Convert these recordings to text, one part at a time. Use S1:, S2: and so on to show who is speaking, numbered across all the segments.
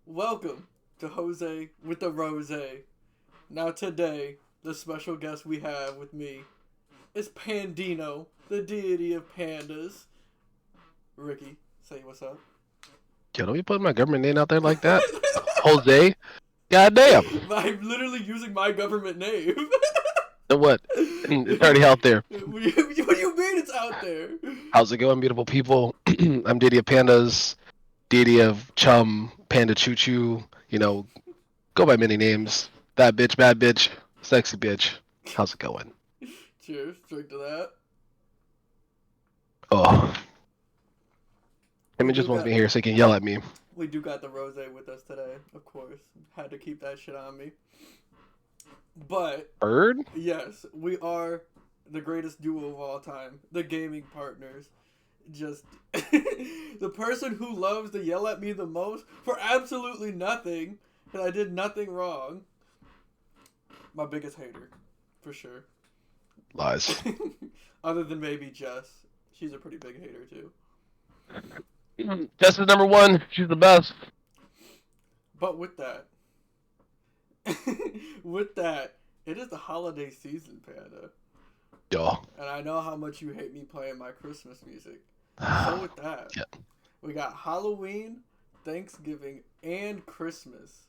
S1: Welcome to Jose with the Rosé. Now today, the special guest we have with me is Pandino, the deity of pandas. Ricky, say what's up.
S2: Yo, don't be putting my government name out there like that. Jose? Goddamn.
S1: I'm literally using my government name.
S2: So what? It's already out there.
S1: What do you mean it's out there?
S2: How's it going, beautiful people? I'm deity of pandas, deity of chum, panda choo choo. Go by many names. That bitch, bad bitch, sexy bitch. How's it going?
S1: Cheers, drink to that.
S2: Oh,
S1: We
S2: Timmy
S1: do
S2: just wants
S1: got
S2: me here so he can yell at me.
S1: we do got the Rosé with us today, of course. Had to keep that shit on me. But
S2: Bird?
S1: yes, we are the greatest duo of all time. The gaming partners. Just the person who loves to yell at me the most for absolutely nothing, and I did nothing wrong. My biggest hater, for sure.
S2: Lies.
S1: Other than maybe Jess. She's a pretty big hater too.
S2: Jess is number one. She's the best.
S1: But with that, with that, it is the holiday season, Panda.
S2: Yo.
S1: And I know how much you hate me playing my Christmas music. So with that,
S2: Yeah.
S1: we got Halloween, Thanksgiving, and Christmas.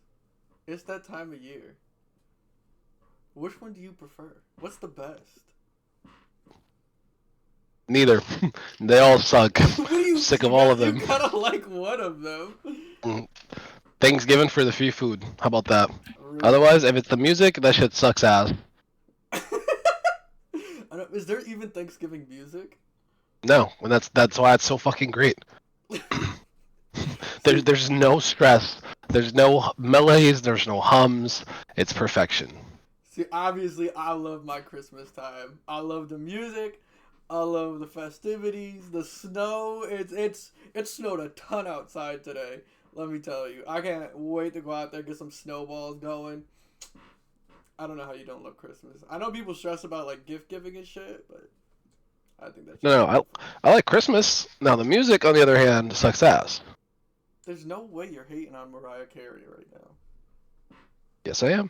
S1: It's that time of year. Which one do you prefer? What's the best?
S2: Neither. They all suck.
S1: What do you?
S2: Sick
S1: You
S2: of all
S1: got,
S2: of them.
S1: you gotta like one of them.
S2: Thanksgiving for the free food. How about that?
S1: Really?
S2: Otherwise, if it's the music, that shit sucks ass.
S1: Is there even Thanksgiving music?
S2: No, and that's why it's so fucking great.
S1: See,
S2: There's no stress. There's no melodies. There's no hums. It's perfection.
S1: obviously, I love my Christmas time. I love the music. I love the festivities, the snow. It snowed a ton outside today. Let me tell you, I can't wait to go out there and get some snowballs going. I don't know how you don't love Christmas. I know people stress about like gift giving and shit, but I think that's just
S2: No, no,
S1: beautiful.
S2: I like Christmas. Now the music, on the other hand, sucks ass.
S1: There's no way you're hating on Mariah Carey right now.
S2: Yes, I am.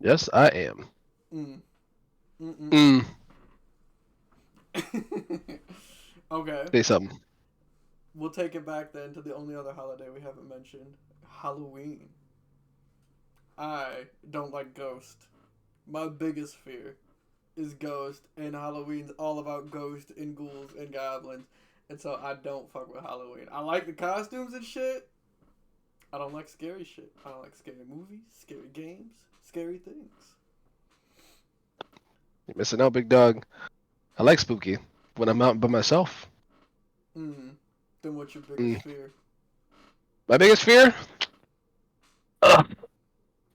S2: Yes, I am.
S1: Mm. Mm.
S2: Mm.
S1: Okay,
S2: Say something.
S1: we'll take it back then to the only other holiday we haven't mentioned, Halloween. I don't like Ghost. My biggest fear is Ghost, and Halloween's all about ghosts and ghouls and goblins, and so I don't fuck with Halloween. I like the costumes and shit. I don't like scary shit. I don't like scary movies, scary games, scary things.
S2: You're missing out, big dog. I like spooky when I'm out by myself.
S1: Mm. Then what's your biggest
S2: Mm.
S1: fear?
S2: My biggest fear? Ugh,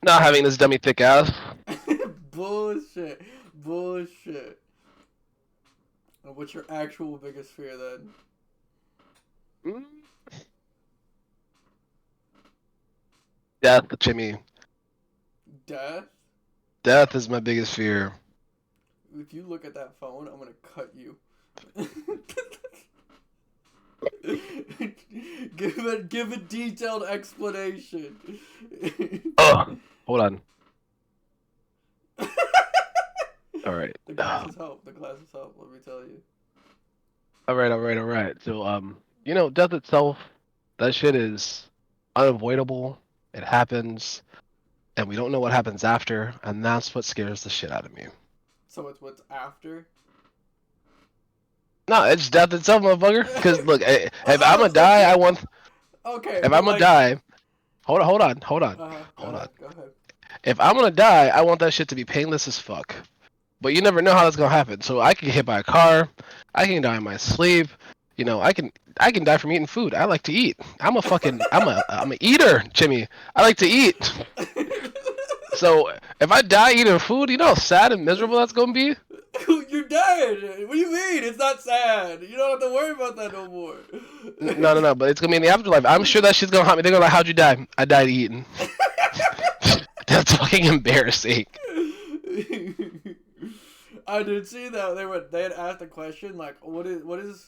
S2: not having this dummy thick ass.
S1: Bullshit. Bullshit. And what's your actual biggest fear then?
S2: Mm. Death, Jimmy.
S1: Death?
S2: Death is my biggest fear.
S1: If you look at that phone, I'm gonna cut you. Give a detailed explanation.
S2: Ugh. Hold on. All right.
S1: The glasses help. The glasses help. Let me tell you.
S2: All right. All right. All right. So, death itself, that shit is unavoidable. It happens, and we don't know what happens after, and that's what scares the shit out of me.
S1: So it's what's after.
S2: No, it's death itself, motherfucker. Because look, if I'm gonna die,
S1: Okay.
S2: I want.
S1: Okay,
S2: If
S1: but
S2: I'm gonna
S1: like,
S2: die, hold on, hold on,
S1: go
S2: hold on.
S1: ahead. Go ahead.
S2: If I'm gonna die, I want that shit to be painless as fuck. But you never know how that's gonna happen. So I can get hit by a car, I can die in my sleep. I can die from eating food. I like to eat. I'm a eater, Jimmy. I like to eat. So if I die eating food, you know how sad and miserable that's gonna be.
S1: You're dead. What do you mean? It's not sad. You don't have to worry about that no more.
S2: No, no, no. But it's gonna be in the afterlife. I'm sure that shit's gonna haunt me. They're gonna be like, "How'd you die?" I died eating. That's fucking embarrassing.
S1: I did see that they had asked a question like, what is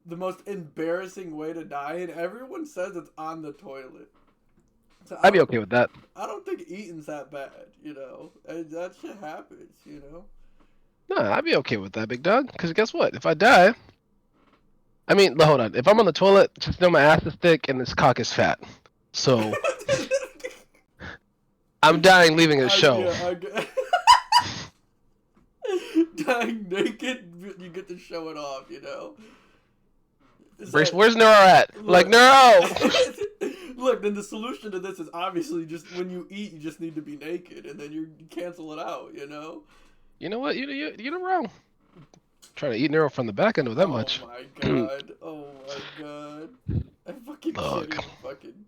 S1: the most embarrassing way to die, and everyone says it's on the toilet. So
S2: I'd be okay with that.
S1: I don't think eating's that bad, you know. And that shit happens, you know.
S2: No, I'd be okay with that, big dog. Because guess what? If I die, I mean, hold on. If I'm on the toilet, just know my ass is thick and this cock is fat. So I'm dying, leaving a show.
S1: Dying naked, you get to show it off, you know.
S2: Where's Neuro at? Look, like, Neuro!
S1: Look, then the solution to this is obviously just when you eat, you just need to be naked, and then you cancel it out, you know?
S2: You know what? You're not wrong. Trying to eat Neuro from the back, I know that much.
S1: Oh my god. Oh my god. I fucking kidding. Fucking.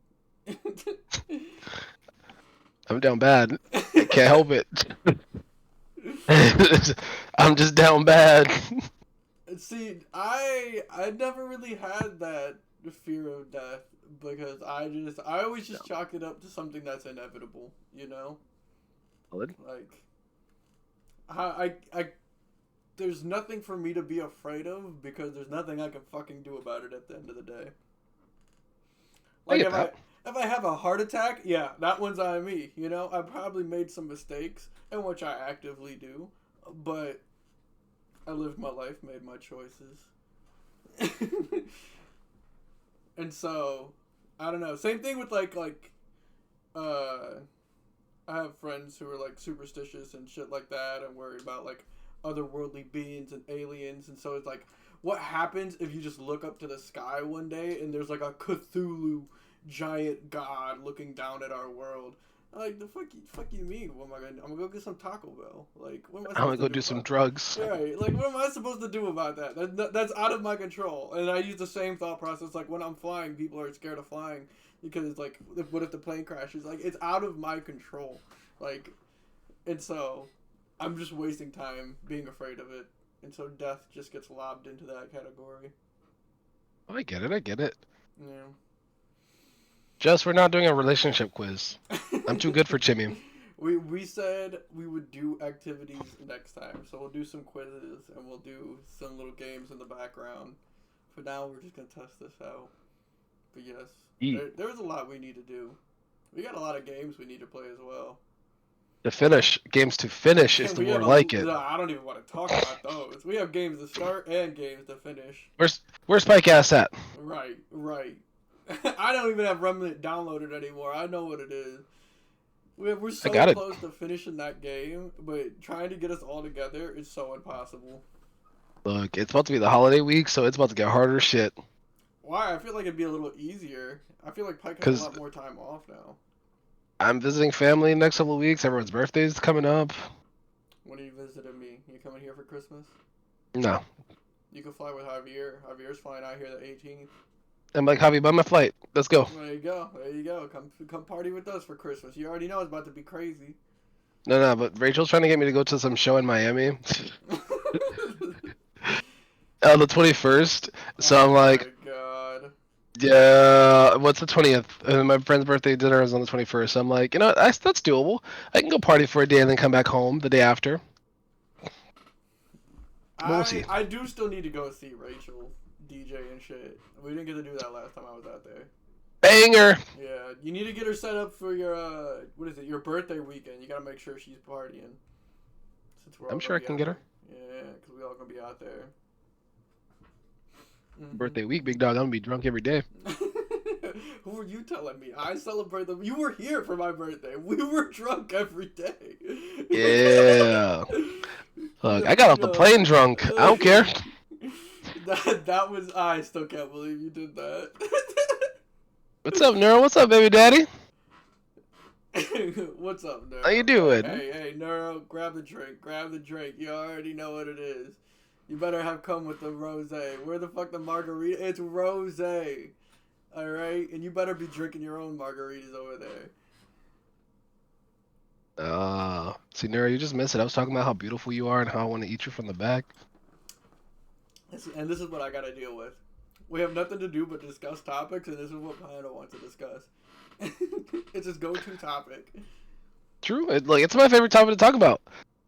S2: I'm down bad. I can't help it. I'm just down bad.
S1: See, I never really had that fear of death because I always just chalk it up to something that's inevitable, you know?
S2: Solid.
S1: Like I there's nothing for me to be afraid of because there's nothing I can fucking do about it at the end of the day. Like if I have a heart attack, yeah, that one's on me, you know? I probably made some mistakes, and which I actively do, but I lived my life, made my choices. And so, I don't know. Same thing with like I have friends who are like superstitious and shit like that and worried about like otherworldly beings and aliens, and so it's like, what happens if you just look up to the sky one day and there's like a Cthulhu giant god looking down at our world? Like, the fuck you mean? What am I gonna? I'm gonna go get some Taco Bell. Like, what am I?
S2: I'm gonna go do some drugs.
S1: Right. Like, what am I supposed to do about that? That's out of my control. And I use the same thought process. Like, when I'm flying, people are scared of flying because it's like, what if the plane crashes? Like, it's out of my control. Like, and so I'm just wasting time being afraid of it. And so death just gets lobbed into that category.
S2: Oh, I get it.
S1: Yeah.
S2: Just we're not doing a relationship quiz. I'm too good for Chimmy.
S1: We said we would do activities next time, so we'll do some quizzes and we'll do some little games in the background. For now, we're just gonna test this out. But yes, there's a lot we need to do. We got a lot of games we need to play as well.
S2: Games to finish is the more like it.
S1: I don't even want to talk about those. We have games to start and games to finish.
S2: Where's Spike Ass at?
S1: Right. I don't even have Remnant downloaded anymore. I know what it is. We're so close to finishing that game, but trying to get us all together is so impossible.
S2: Look, it's about to be the holiday week, so it's about to get harder shit.
S1: Why? I feel like it'd be a little easier. I feel like Pike has a lot more time off now.
S2: I'm visiting family next couple of weeks. Everyone's birthday's coming up.
S1: When are you visiting me? You coming here for Christmas?
S2: No.
S1: You can fly with Javier. Javier's flying out here the 18th.
S2: I'm like, Javi, buy my flight. Let's go.
S1: There you go. Come party with us for Christmas. You already know it's about to be crazy.
S2: No, but Rachel's trying to get me to go to some show in Miami. On the 21st. So I'm like,
S1: my God.
S2: Yeah, what's the 20th? And my friend's birthday dinner is on the 21st. So I'm like, you know, that's doable. I can go party for a day and then come back home the day after. We'll see.
S1: I do still need to go see Rachel DJ and shit. We didn't get to do that last time I was out there.
S2: Banger!
S1: Yeah, you need to get her set up for your, your birthday weekend. You gotta make sure she's partying.
S2: I'm sure I can get her.
S1: Yeah, because we all gonna be out there.
S2: Mm-hmm. Birthday week, big dog. I'm gonna be drunk every day.
S1: Who were you telling me? I celebrate them. You were here for my birthday. We were drunk every day.
S2: Yeah. Look, I got off the plane drunk. I don't care.
S1: That was. I still can't believe you did that.
S2: What's up, Neuro? What's up, baby daddy?
S1: What's up, Neuro?
S2: How you doing?
S1: Hey, Neuro, grab the drink. You already know what it is. You better have come with the rosé. Where the fuck the margarita? It's rosé. Alright? And you better be drinking your own margaritas over there.
S2: See, Neuro, you just missed it. I was talking about how beautiful you are and how I want to eat you from the back.
S1: And this is what I gotta deal with. We have nothing to do but discuss topics, and this is what Pandino wants to discuss. It's his go-to topic.
S2: True. It's my favorite topic to talk about.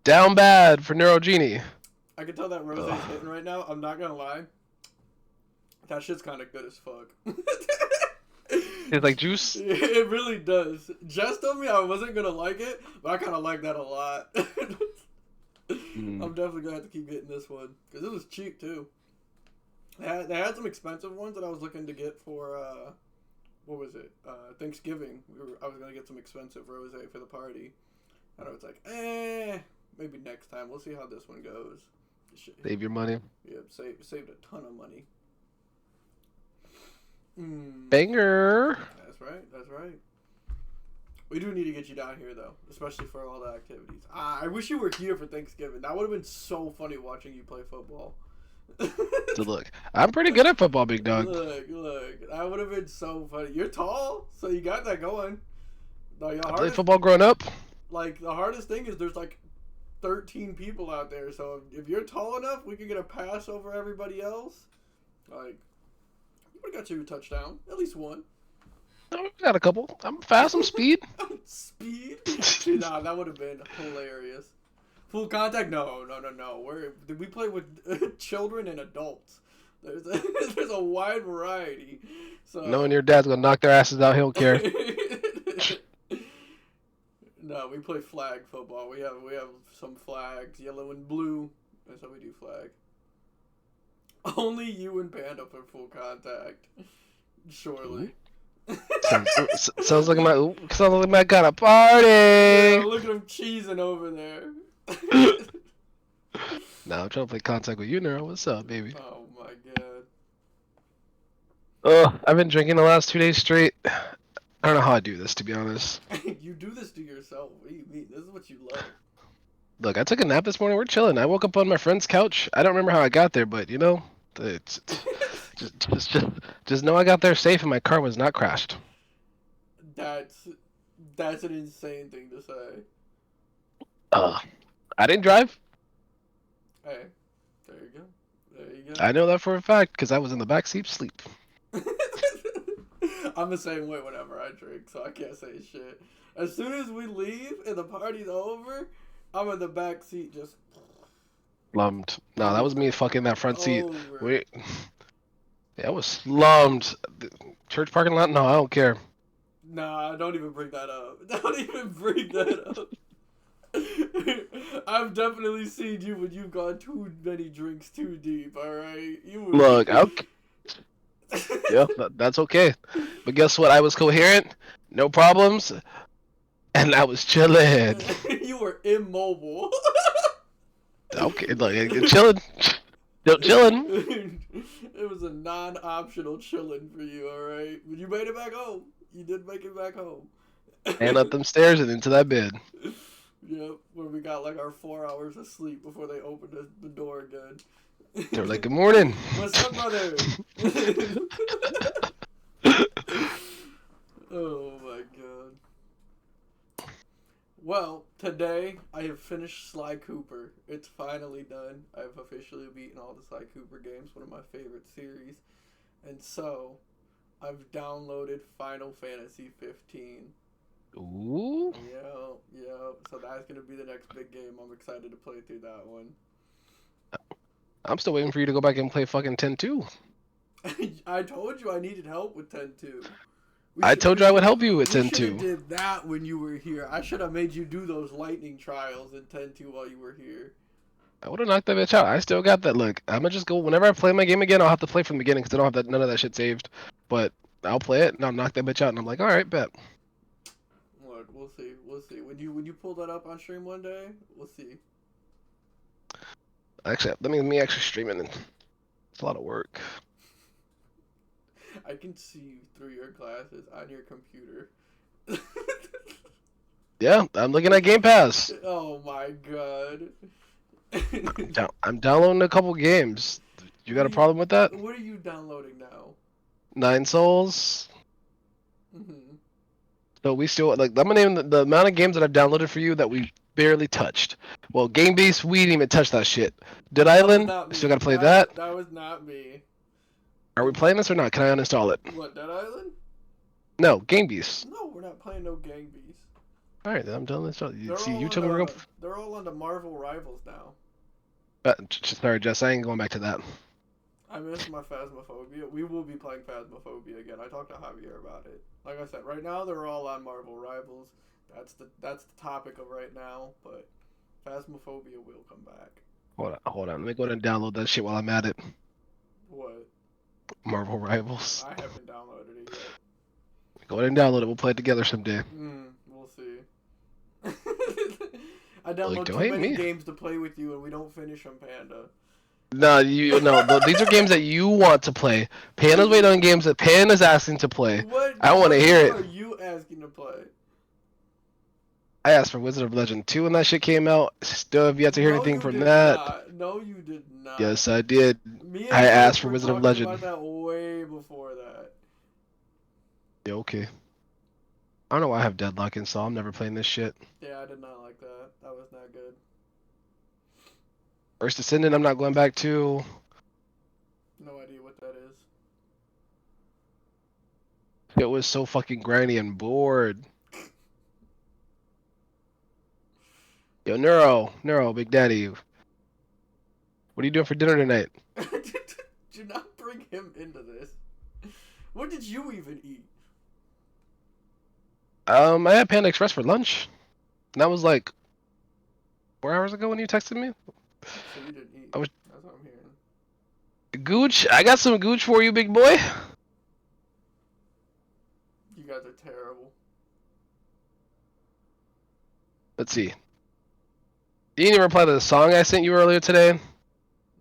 S2: Down bad for Neuro Genie.
S1: I can tell that Rosé's hitting right now. I'm not gonna lie. That shit's kind of good as fuck.
S2: It's like juice.
S1: It really does. Jess told me I wasn't gonna like it, but I kind of like that a lot. I'm definitely gonna have to keep getting this one because it was cheap too. They had some expensive ones that I was looking to get for what was it? Thanksgiving. I was gonna get some expensive rosé for the party. I know it's like, maybe next time. We'll see how this one goes.
S2: Save your money.
S1: Yep, saved a ton of money.
S2: Banger.
S1: That's right. We do need to get you down here though, especially for all the activities. I wish you were here for Thanksgiving. That would have been so funny watching you play football.
S2: So look, I'm pretty good at football, big dog.
S1: Look, that would have been so funny. You're tall, so you got that going. Like,
S2: I played football growing up.
S1: Like, the hardest thing is there's like 13 people out there, so if you're tall enough, we can get a pass over everybody else. Like, you would have got you a touchdown, at least one.
S2: No, we got a couple. I'm fast. I'm speed.
S1: Speed? Nah, that would have been hilarious. Full contact? No. We play with children and adults. There's a wide variety. So
S2: Knowing your dad's gonna knock their asses out, he'll care.
S1: No, we play flag football. We have some flags, yellow and blue. That's how we do flag. Only you and Panda for full contact. Surely.
S2: Sounds like my kind of party.
S1: Yeah, look at him cheesing over there.
S2: Now I'm trying to play contact with you, Nero. What's up, baby?
S1: Oh my god.
S2: I've been drinking the last 2 days straight. I don't know how I do this, to be honest.
S1: You do this to yourself. What do you mean? This is what you love.
S2: Look, I took a nap this morning. We're chilling. I woke up on my friend's couch. I don't remember how I got there, but you know, it's just know I got there safe and my car was not crashed.
S1: That's an insane thing to say.
S2: I didn't drive.
S1: Hey, there you go.
S2: I know that for a fact because I was in the backseat sleep.
S1: I'm the same way whenever I drink, so I can't say shit. As soon as we leave and the party's over, I'm in the back seat just
S2: Slummed. No, that was me fucking that front seat.
S1: over.
S2: Wait. Yeah, I was slummed. Church parking lot? No, I don't care.
S1: Nah, don't even bring that up. Don't even bring that up. I've definitely seen you when you've gone too many drinks too deep, alright?
S2: Look, yeah, that's okay. But guess what? I was coherent, no problems, and I was chilling.
S1: You were immobile.
S2: Okay, like chilling. Still chilling.
S1: It was a non-optional chilling for you, alright? But you made it back home. You did make it back home.
S2: And up them stairs and into that bed.
S1: Yep, where we got like our 4 hours of sleep before they opened the door again.
S2: They were like, "Good morning."
S1: What's up, brother? Oh my god. Well, today I have finished Sly Cooper. It's finally done. I've officially beaten all the Sly Cooper games, one of my favorite series. And so, I've downloaded Final Fantasy 15.
S2: Ooh.
S1: Yeah. So that's gonna be the next big game. I'm excited to play through that one.
S2: I'm still waiting for you to go back and play fucking 10-2.
S1: I told you I needed help with 10-2.
S2: I told you I would help you with
S1: We
S2: 10-2.
S1: should have did that when you were here. I should have made you do those lightning trials in 10-2 while you were here.
S2: I would have knocked that bitch out. I still got that. Look, I'm gonna just go. Whenever I play my game again, I'll have to play from the beginning because I don't have none of that shit saved. But I'll play it and I'll knock that bitch out. And I'm like, all right, bet.
S1: Look, we'll see. When you pull that up on stream one day, we'll see.
S2: Actually, let me actually stream it. It's a lot of work.
S1: I can see you through your glasses on your computer.
S2: Yeah, I'm looking at Game Pass.
S1: Oh my god.
S2: I'm downloading a couple games. You got a problem with that?
S1: What are you downloading now?
S2: 9 Souls.
S1: Mm-hmm.
S2: So we still like. I'm gonna name the amount of games that I've downloaded for you that we barely touched. Well, Game Beast, we didn't even touch that shit. Dead Island, still gotta play that.
S1: That was not me.
S2: Are we playing this or not? Can I uninstall it?
S1: What, Dead Island?
S2: No, Game Beast.
S1: No, we're not playing no Gang Beast.
S2: All right, then I'm done this. You
S1: They're
S2: told me we're going.
S1: They're all on the Marvel Rivals now.
S2: Sorry, Jess. I ain't going back to that.
S1: I miss my Phasmophobia. We will be playing Phasmophobia again. I talked to Javier about it. Like I said, right now they're all on Marvel Rivals. That's the topic of right now. But Phasmophobia will come back.
S2: Hold on. Let me go ahead and download that shit while I'm at it.
S1: What?
S2: Marvel Rivals.
S1: I haven't downloaded it yet.
S2: Go ahead and download it. We'll play it together someday.
S1: We'll see. I
S2: Like,
S1: download
S2: don't
S1: too
S2: hate
S1: many
S2: me.
S1: games to play with you, and we don't finish them, Panda.
S2: No, these are games that you want to play. Panda's waiting on games that Panda's asking to play. I want to hear
S1: What
S2: it.
S1: are you asking to play?
S2: I asked for Wizard of Legend 2 when that shit came out. Still have yet to hear
S1: No,
S2: anything
S1: you
S2: from
S1: did
S2: that.
S1: not. No, you did not.
S2: Yes, I did.
S1: Me and
S2: I
S1: José
S2: asked for
S1: were
S2: Wizard of
S1: talking
S2: Legend.
S1: about that way before that.
S2: Yeah, okay. I don't know why I have Deadlock installed. I'm never playing this shit.
S1: Yeah, I did not like that. That was not good.
S2: First Descendant, I'm not going back to.
S1: No idea what that is.
S2: It was so fucking grindy and bored. Yo, Neuro, Big Daddy. What are you doing for dinner tonight?
S1: Do not bring him into this. What did you even eat?
S2: I had Panda Express for lunch. And that was like 4 hours ago when you texted me.
S1: So you didn't eat.
S2: I was
S1: That's what I'm hearing.
S2: Gooch. I got some Gooch for you, big boy.
S1: You guys are terrible.
S2: Let's see. You didn't even reply to the song I sent you earlier today.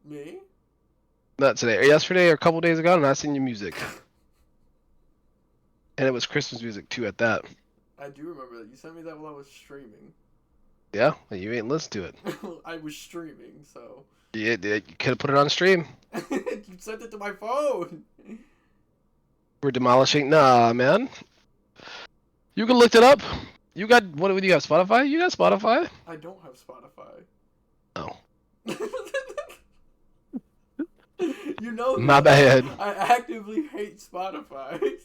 S1: Me?
S2: Not today, or yesterday, or a couple days ago, and I sent you music. And it was Christmas music too at that.
S1: I do remember that. You sent me that while I was streaming.
S2: Yeah, you ain't listened to it.
S1: I was streaming, so.
S2: You could have put it on stream.
S1: You sent it to my phone.
S2: We're demolishing. Nah, man. You can look it up. You got what? Do you have Spotify? You got Spotify?
S1: I don't have Spotify.
S2: Oh.
S1: You know
S2: My
S1: that.
S2: bad.
S1: I actively hate Spotify.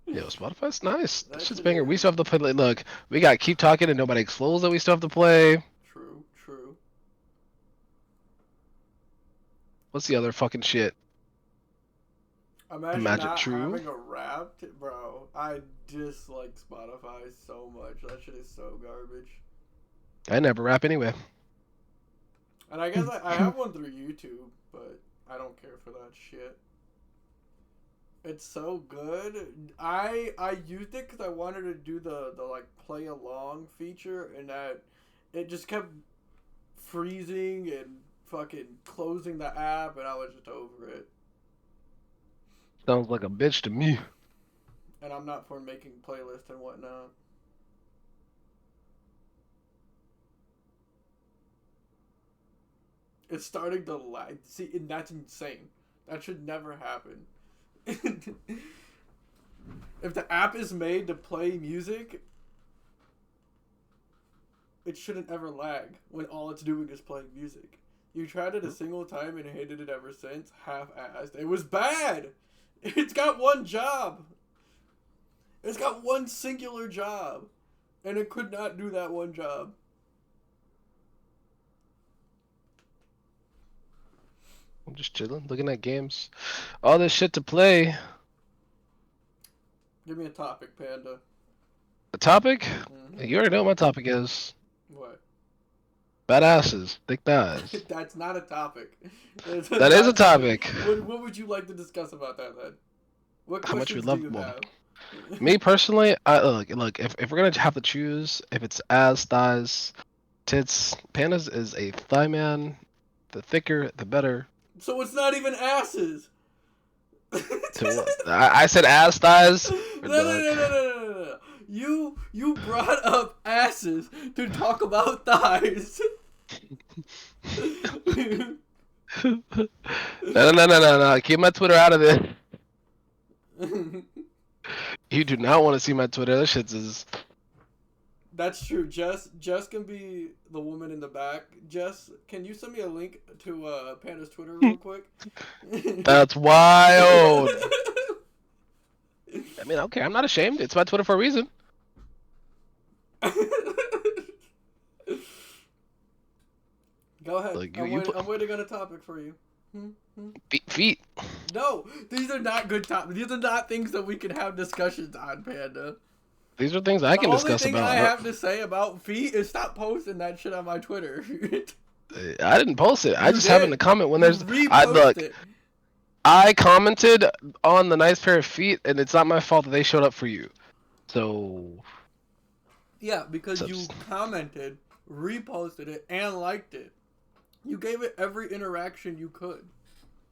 S2: Yo, Spotify's nice. That
S1: That
S2: shit's
S1: shit
S2: banger. We
S1: is.
S2: still have to play. Look, we got Keep Talking and Nobody Explodes that we still have to play.
S1: True.
S2: What's the other fucking shit?
S1: Imagine
S2: Magic
S1: not
S2: True.
S1: having a rap, bro. I dislike Spotify so much. That shit is so garbage.
S2: I never rap anyway.
S1: And I guess I have one through YouTube, but I don't care for that shit. It's so good. I used it because I wanted to do the like play along feature, and that it just kept freezing and fucking closing the app, and I was just over it.
S2: Sounds like a bitch to me.
S1: And I'm not for making playlists and whatnot. It's starting to lag. See, and that's insane. That should never happen. If the app is made to play music, it shouldn't ever lag when all it's doing is playing music. You tried it a single time and hated it ever since, half-assed. It was bad! It's got one job! It's got one singular job! And it could not do that one job.
S2: I'm just chilling, looking at games. All this shit to play.
S1: Give me a topic, Panda.
S2: The topic?
S1: Mm-hmm.
S2: You already know what my topic is.
S1: What?
S2: Badasses, thick thighs.
S1: That's not a topic.
S2: That is a topic.
S1: What would you like to discuss about that, then? What
S2: How much we
S1: questions
S2: love
S1: do you
S2: them.
S1: have?
S2: Me personally, look. If we're gonna have to choose, if it's ass, thighs, tits, pandas is a thigh man. The thicker, the better.
S1: So it's not even asses.
S2: To what? I said ass, thighs.
S1: No. You brought up asses to talk about thighs.
S2: No. Keep my Twitter out of it. You do not want to see my Twitter. That shit's is.
S1: That's true. Jess can be the woman in the back. Jess, can you send me a link to Panda's Twitter real quick?
S2: That's wild. I mean, okay, I'm not ashamed. It's my Twitter for a reason.
S1: Go ahead.
S2: Like,
S1: I'm waiting on a topic for you.
S2: Feet.
S1: No, these are not good topics. These are not things that we can have discussions on, Panda.
S2: These are things I
S1: The
S2: can
S1: only
S2: discuss
S1: thing I
S2: about.
S1: have to say about feet is stop posting that shit on my Twitter.
S2: I didn't post it. I
S1: You
S2: just happened to
S1: did.
S2: comment when
S1: You
S2: there's. I
S1: repost
S2: look.
S1: it.
S2: I commented on the nice pair of feet, and it's not my fault that they showed up for you. So.
S1: Yeah, because you commented, reposted it, and liked it. You gave it every interaction you could.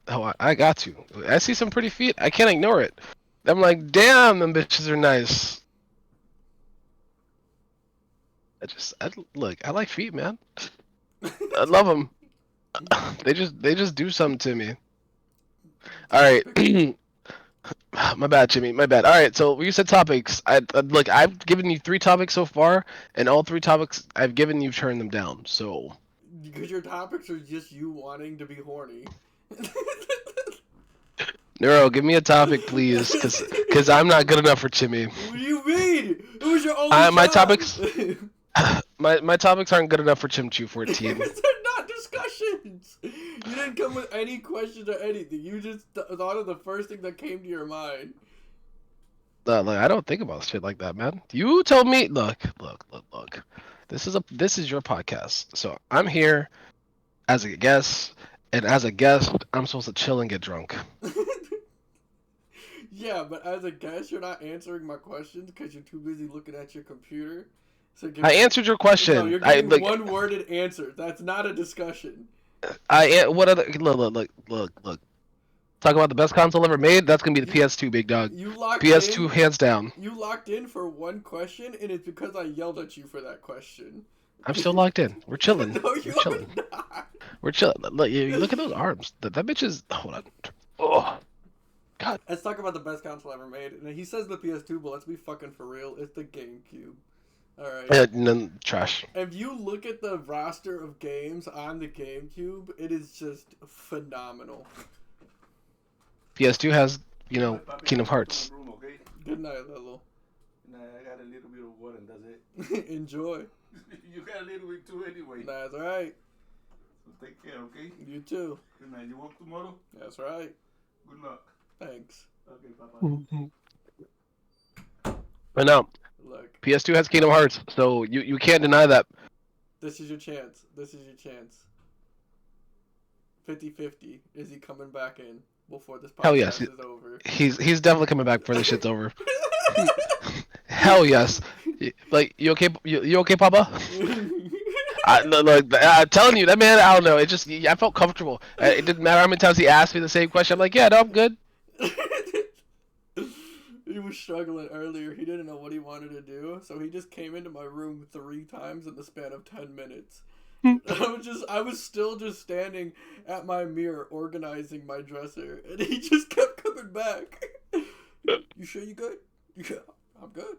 S2: Oh, I got to. I see some pretty feet. I can't ignore it. I'm like, damn, them bitches are nice. Look. I like feet, man. I love them. They just do something to me. All right. My bad, Jimmy. My bad. All right. So you said topics. Look. I've given you 3 topics so far, and all 3 topics I've given you turned them down. So.
S1: Because your topics are just you wanting to be horny.
S2: Neuro, give me a topic, please, cause I'm not good enough for Jimmy.
S1: What do you mean? It was your only
S2: My
S1: job.
S2: topics. My topics aren't good enough for Chimchu 14.
S1: They're not discussions. You didn't come with any questions or anything. You just thought of the first thing that came to your mind.
S2: Look, I don't think about shit like that, man. You told me. Look. This is your podcast, so I'm here as a guest, and as a guest, I'm supposed to chill and get drunk.
S1: Yeah, but as a guest, you're not answering my questions because you're too busy looking at your computer. So
S2: I answered your question.
S1: No, you're giving one-worded answers. That's not a discussion.
S2: What other? Look. Talk about the best console ever made. That's gonna be the PS2, big dog.
S1: You locked
S2: PS2
S1: in,
S2: hands down.
S1: You locked in for one question, and it's because I yelled at you for that question.
S2: I'm still locked in. We're chilling.
S1: No,
S2: We're chilling.
S1: Not.
S2: We're chilling. Look, you look at those arms. That bitch is. Hold on. Oh, God.
S1: Let's talk about the best console ever made. And he says the PS2, but let's be fucking for real. It's the GameCube. All right.
S2: No, trash.
S1: If you look at the roster of games on the GameCube, it is just phenomenal.
S2: PS2 has, Kingdom Hearts.
S1: Good night, Lilo.
S3: Nah, I got a little bit of water and that's it.
S1: Enjoy.
S3: You got a little bit too anyway.
S1: That's right.
S3: So take care, okay?
S1: You too.
S3: Good night. You work tomorrow?
S1: That's right.
S3: Good luck.
S1: Thanks.
S3: Okay, bye-bye.
S2: But no,
S1: Look,
S2: PS2 has Kingdom Hearts, so you can't deny that.
S1: this is your chance. 50-50. Is he coming back in before this podcast
S2: Hell yes.
S1: is over?
S2: He's definitely coming back before this shit's over. Hell yes. Like, you okay? You okay, Papa? I'm telling you, that man, I don't know. I felt comfortable. It didn't matter how many times he asked me the same question. I'm like, yeah, no, I'm good.
S1: He was struggling earlier. He didn't know what he wanted to do, so he just came into my room 3 times in the span of 10 minutes. I was still just standing at my mirror organizing my dresser, and he just kept coming back. You sure you good? Yeah, I'm good.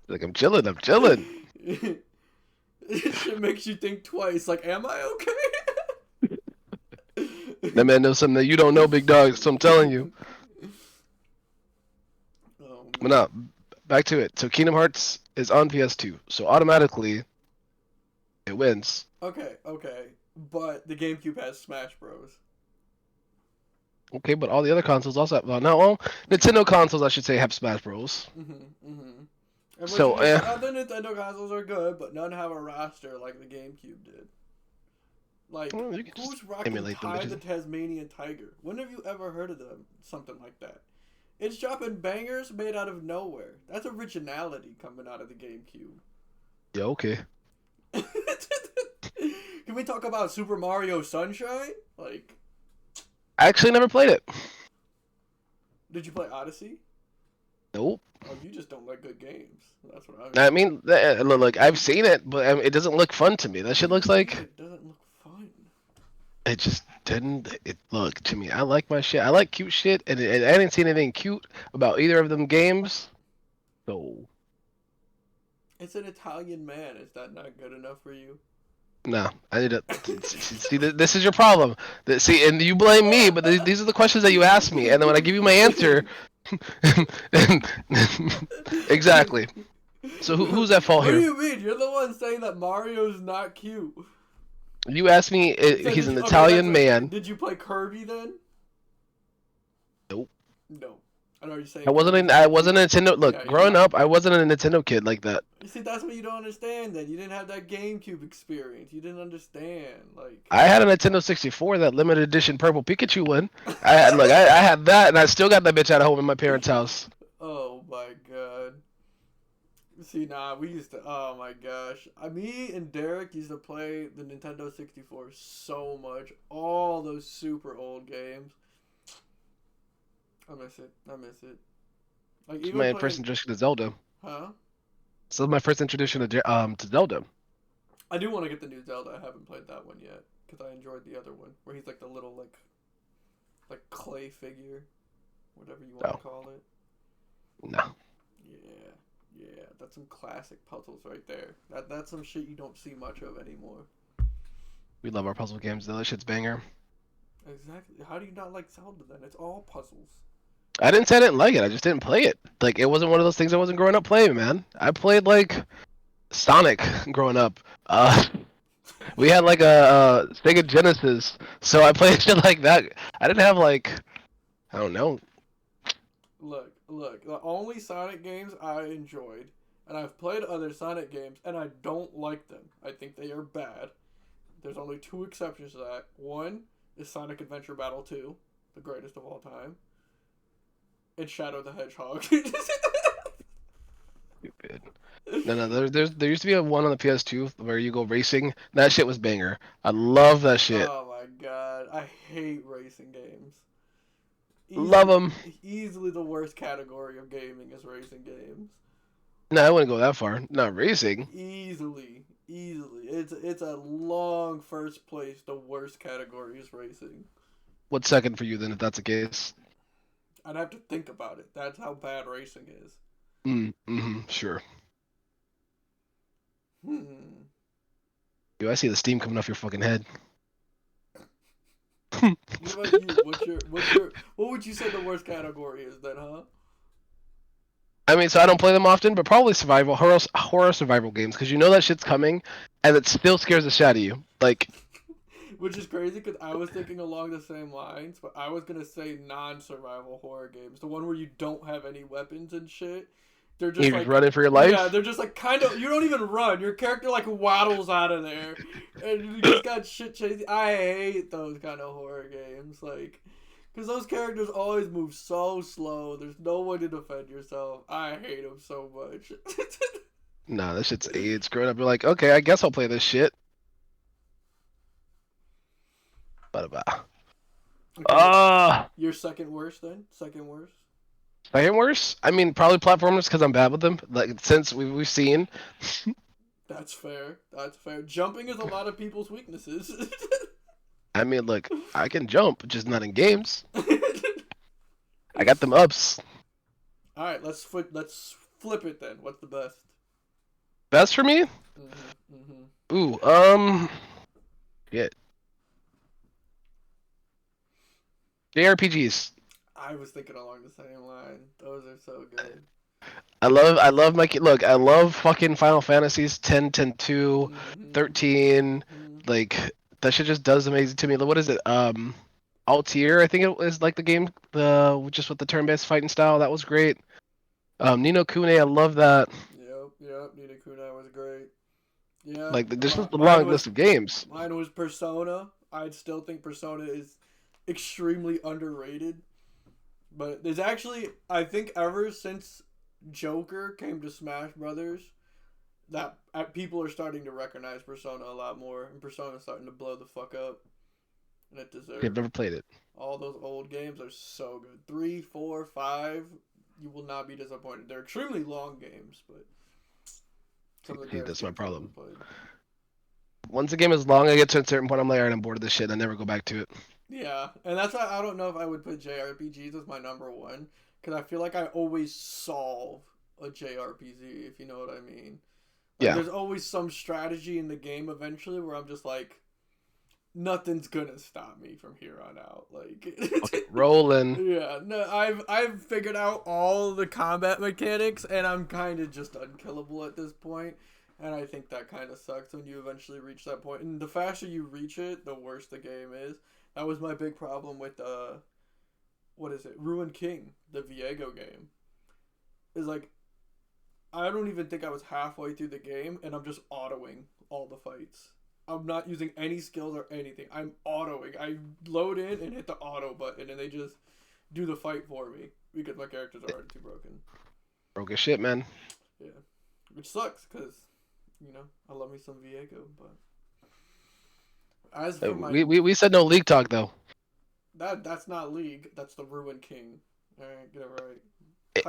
S2: Like, I'm chilling.
S1: It shit makes you think twice. Like, am I okay?
S2: That man knows something that you don't know, big dog, so I'm telling you.
S1: Oh,
S2: But no, back to it. So Kingdom Hearts is on PS2, so automatically it wins.
S1: Okay. But the GameCube has Smash Bros.
S2: Okay, but all the other consoles also have, Nintendo consoles, I should say, have Smash Bros.
S1: And
S2: So,
S1: other Nintendo consoles are good, but none have a roster like the GameCube did. Like,
S2: Well, you can
S1: who's
S2: just
S1: rocking
S2: emulate them,
S1: Pie the
S2: bitches.
S1: Tasmanian Tiger? When have you ever heard of something like that? It's dropping bangers made out of nowhere. That's originality coming out of the GameCube.
S2: Yeah, okay.
S1: Can we talk about Super Mario Sunshine? Like,
S2: I actually never played it.
S1: did you play Odyssey?
S2: Nope.
S1: Oh, you just don't like good games. That's what
S2: I mean, look, I've seen it, but it doesn't look fun to me. That shit looks like
S1: It doesn't look fun.
S2: it just didn't. It look to me. I like my shit. I like cute shit, and I didn't see anything cute about either of them games. So
S1: It's an Italian man. Is that not good enough for you?
S2: no, I need to see. This is your problem. See, and you blame me, but these are the questions that you ask me, and then when I give you my answer, exactly. So who's at fault
S1: What
S2: here?
S1: do you mean? You're the one saying that Mario's not cute.
S2: You asked me,
S1: So
S2: he's an
S1: okay,
S2: Italian man.
S1: Did you play Kirby then?
S2: Nope.
S1: No. I know you're saying
S2: I wasn't.
S1: Kirby's
S2: I
S1: OP.
S2: wasn't a Nintendo. Look,
S1: Yeah, you're
S2: growing
S1: not.
S2: up, I wasn't a Nintendo kid like that.
S1: You see, that's what you don't understand. Then you didn't have that GameCube experience. You didn't understand. Like.
S2: I had a Nintendo 64, that limited edition purple Pikachu one. I had that, and I still got that bitch at home in my parents' house.
S1: Oh my god. See, nah, we used to. Oh my gosh. Me and Derek used to play the Nintendo 64 so much. All those super old games. I miss it. I miss it. Like
S2: It's
S1: even
S2: my
S1: playing.
S2: first introduction to Zelda.
S1: Huh?
S2: So my first introduction to Zelda.
S1: I do want to get the new Zelda. I haven't played that one yet because I enjoyed the other one where he's like the little like clay figure, whatever you want to call it.
S2: No.
S1: Yeah, yeah, that's some classic puzzles right there. That's some shit you don't see much of anymore.
S2: We love our puzzle games. Though. That shit's banger.
S1: Exactly. How do you not like Zelda then? It's all puzzles.
S2: I didn't say I didn't like it. I just didn't play it. Like, it wasn't one of those things I wasn't growing up playing, man. I played like Sonic growing up. We had like a Sega Genesis, so I played shit like that. I didn't have like, I don't know.
S1: Look. The only Sonic games I enjoyed, and I've played other Sonic games, and I don't like them. I think they are bad. There's only two exceptions to that. One is Sonic Adventure Battle 2, the greatest of all time. And Shadow the Hedgehog.
S2: Stupid. No. There used to be a one on the PS2 where you go racing. That shit was banger. I love that shit.
S1: Oh my god, I hate racing games.
S2: Love them.
S1: Easily the worst category of gaming is racing games.
S2: No, I wouldn't go that far. Not racing.
S1: Easily. It's a long first place. The worst category is racing.
S2: What's second for you then, if that's the case?
S1: I'd have to think about it. That's how bad racing is.
S2: Sure.
S1: What
S2: Yo, I see the steam coming off your fucking head.
S1: about you? What would you say the worst category is then, huh?
S2: I mean, so I don't play them often, but probably survival horror survival games, because you know that shit's coming, and it still scares the shit out of you. Like,
S1: which is crazy because I was thinking along the same lines, but I was gonna say non-survival horror games, the one where you don't have any weapons and shit. They're just
S2: you're
S1: like
S2: running for your life.
S1: Yeah, they're just like kind of. You don't even run. Your character like waddles out of there, and you just got shit chasing. I hate those kind of horror games, like. Because those characters always move so slow. There's no way to defend yourself. I hate them so much.
S2: Nah, that shit's AIDS. Growing up, you're like, okay, I guess I'll play this shit.
S1: Okay, your second worst then? Second worst?
S2: Second worst? I mean, probably platformers because I'm bad with them. Like, since we've seen.
S1: That's fair. That's fair. Jumping is a lot of people's weaknesses.
S2: I mean, look, I can jump, just not in games. I got them ups.
S1: All right, let's flip it then. What's the best?
S2: Best for me? Ooh, shit. JRPGs.
S1: I was thinking along the same line. Those are so good.
S2: I love my look. I love fucking Final Fantasies 10, 10, 2, 13. Like that shit just does amazing to me. What is it? Altair, I think it was like the game, just with the turn-based fighting style. That was great. Ni no Kuni, I love that.
S1: Yep. Ni no Kuni was great. Yeah.
S2: Like there's just a long list of games.
S1: Mine was Persona. I'd still think Persona is extremely underrated. But there's actually, I think ever since Joker came to Smash Brothers, that people are starting to recognize Persona a lot more, and Persona's starting to blow the fuck up, and it deserves.
S2: I've never played it.
S1: All those old games are so good. 3, 4, 5, you will not be disappointed. They're extremely long games, but
S2: See, that's my problem. Once a game is long, I get to a certain point, I'm like, alright, I'm bored of this shit, and I never go back to it.
S1: Yeah, and that's why I don't know if I would put JRPGs as my number one, because I feel like I always solve a JRPG, if you know what I mean. Like,
S2: yeah.
S1: There's always some strategy in the game eventually where I'm just like, nothing's gonna stop me from here on out. Like,
S2: okay, rolling.
S1: Yeah, no, I've figured out all the combat mechanics, and I'm kind of just unkillable at this point. And I think that kind of sucks when you eventually reach that point. And the faster you reach it, the worse the game is. That was my big problem with what is it? Ruined King, the Viego game. Is like, I don't even think I was halfway through the game, and I'm just autoing all the fights. I'm not using any skills or anything. I'm autoing. I load in and hit the auto button, and they just do the fight for me because my characters are already too broken.
S2: Broke as shit, man.
S1: Yeah, which sucks because I love me some Viego, but as for my
S2: We said no league talk though.
S1: that's not League. That's the Ruined King. All right, get it right.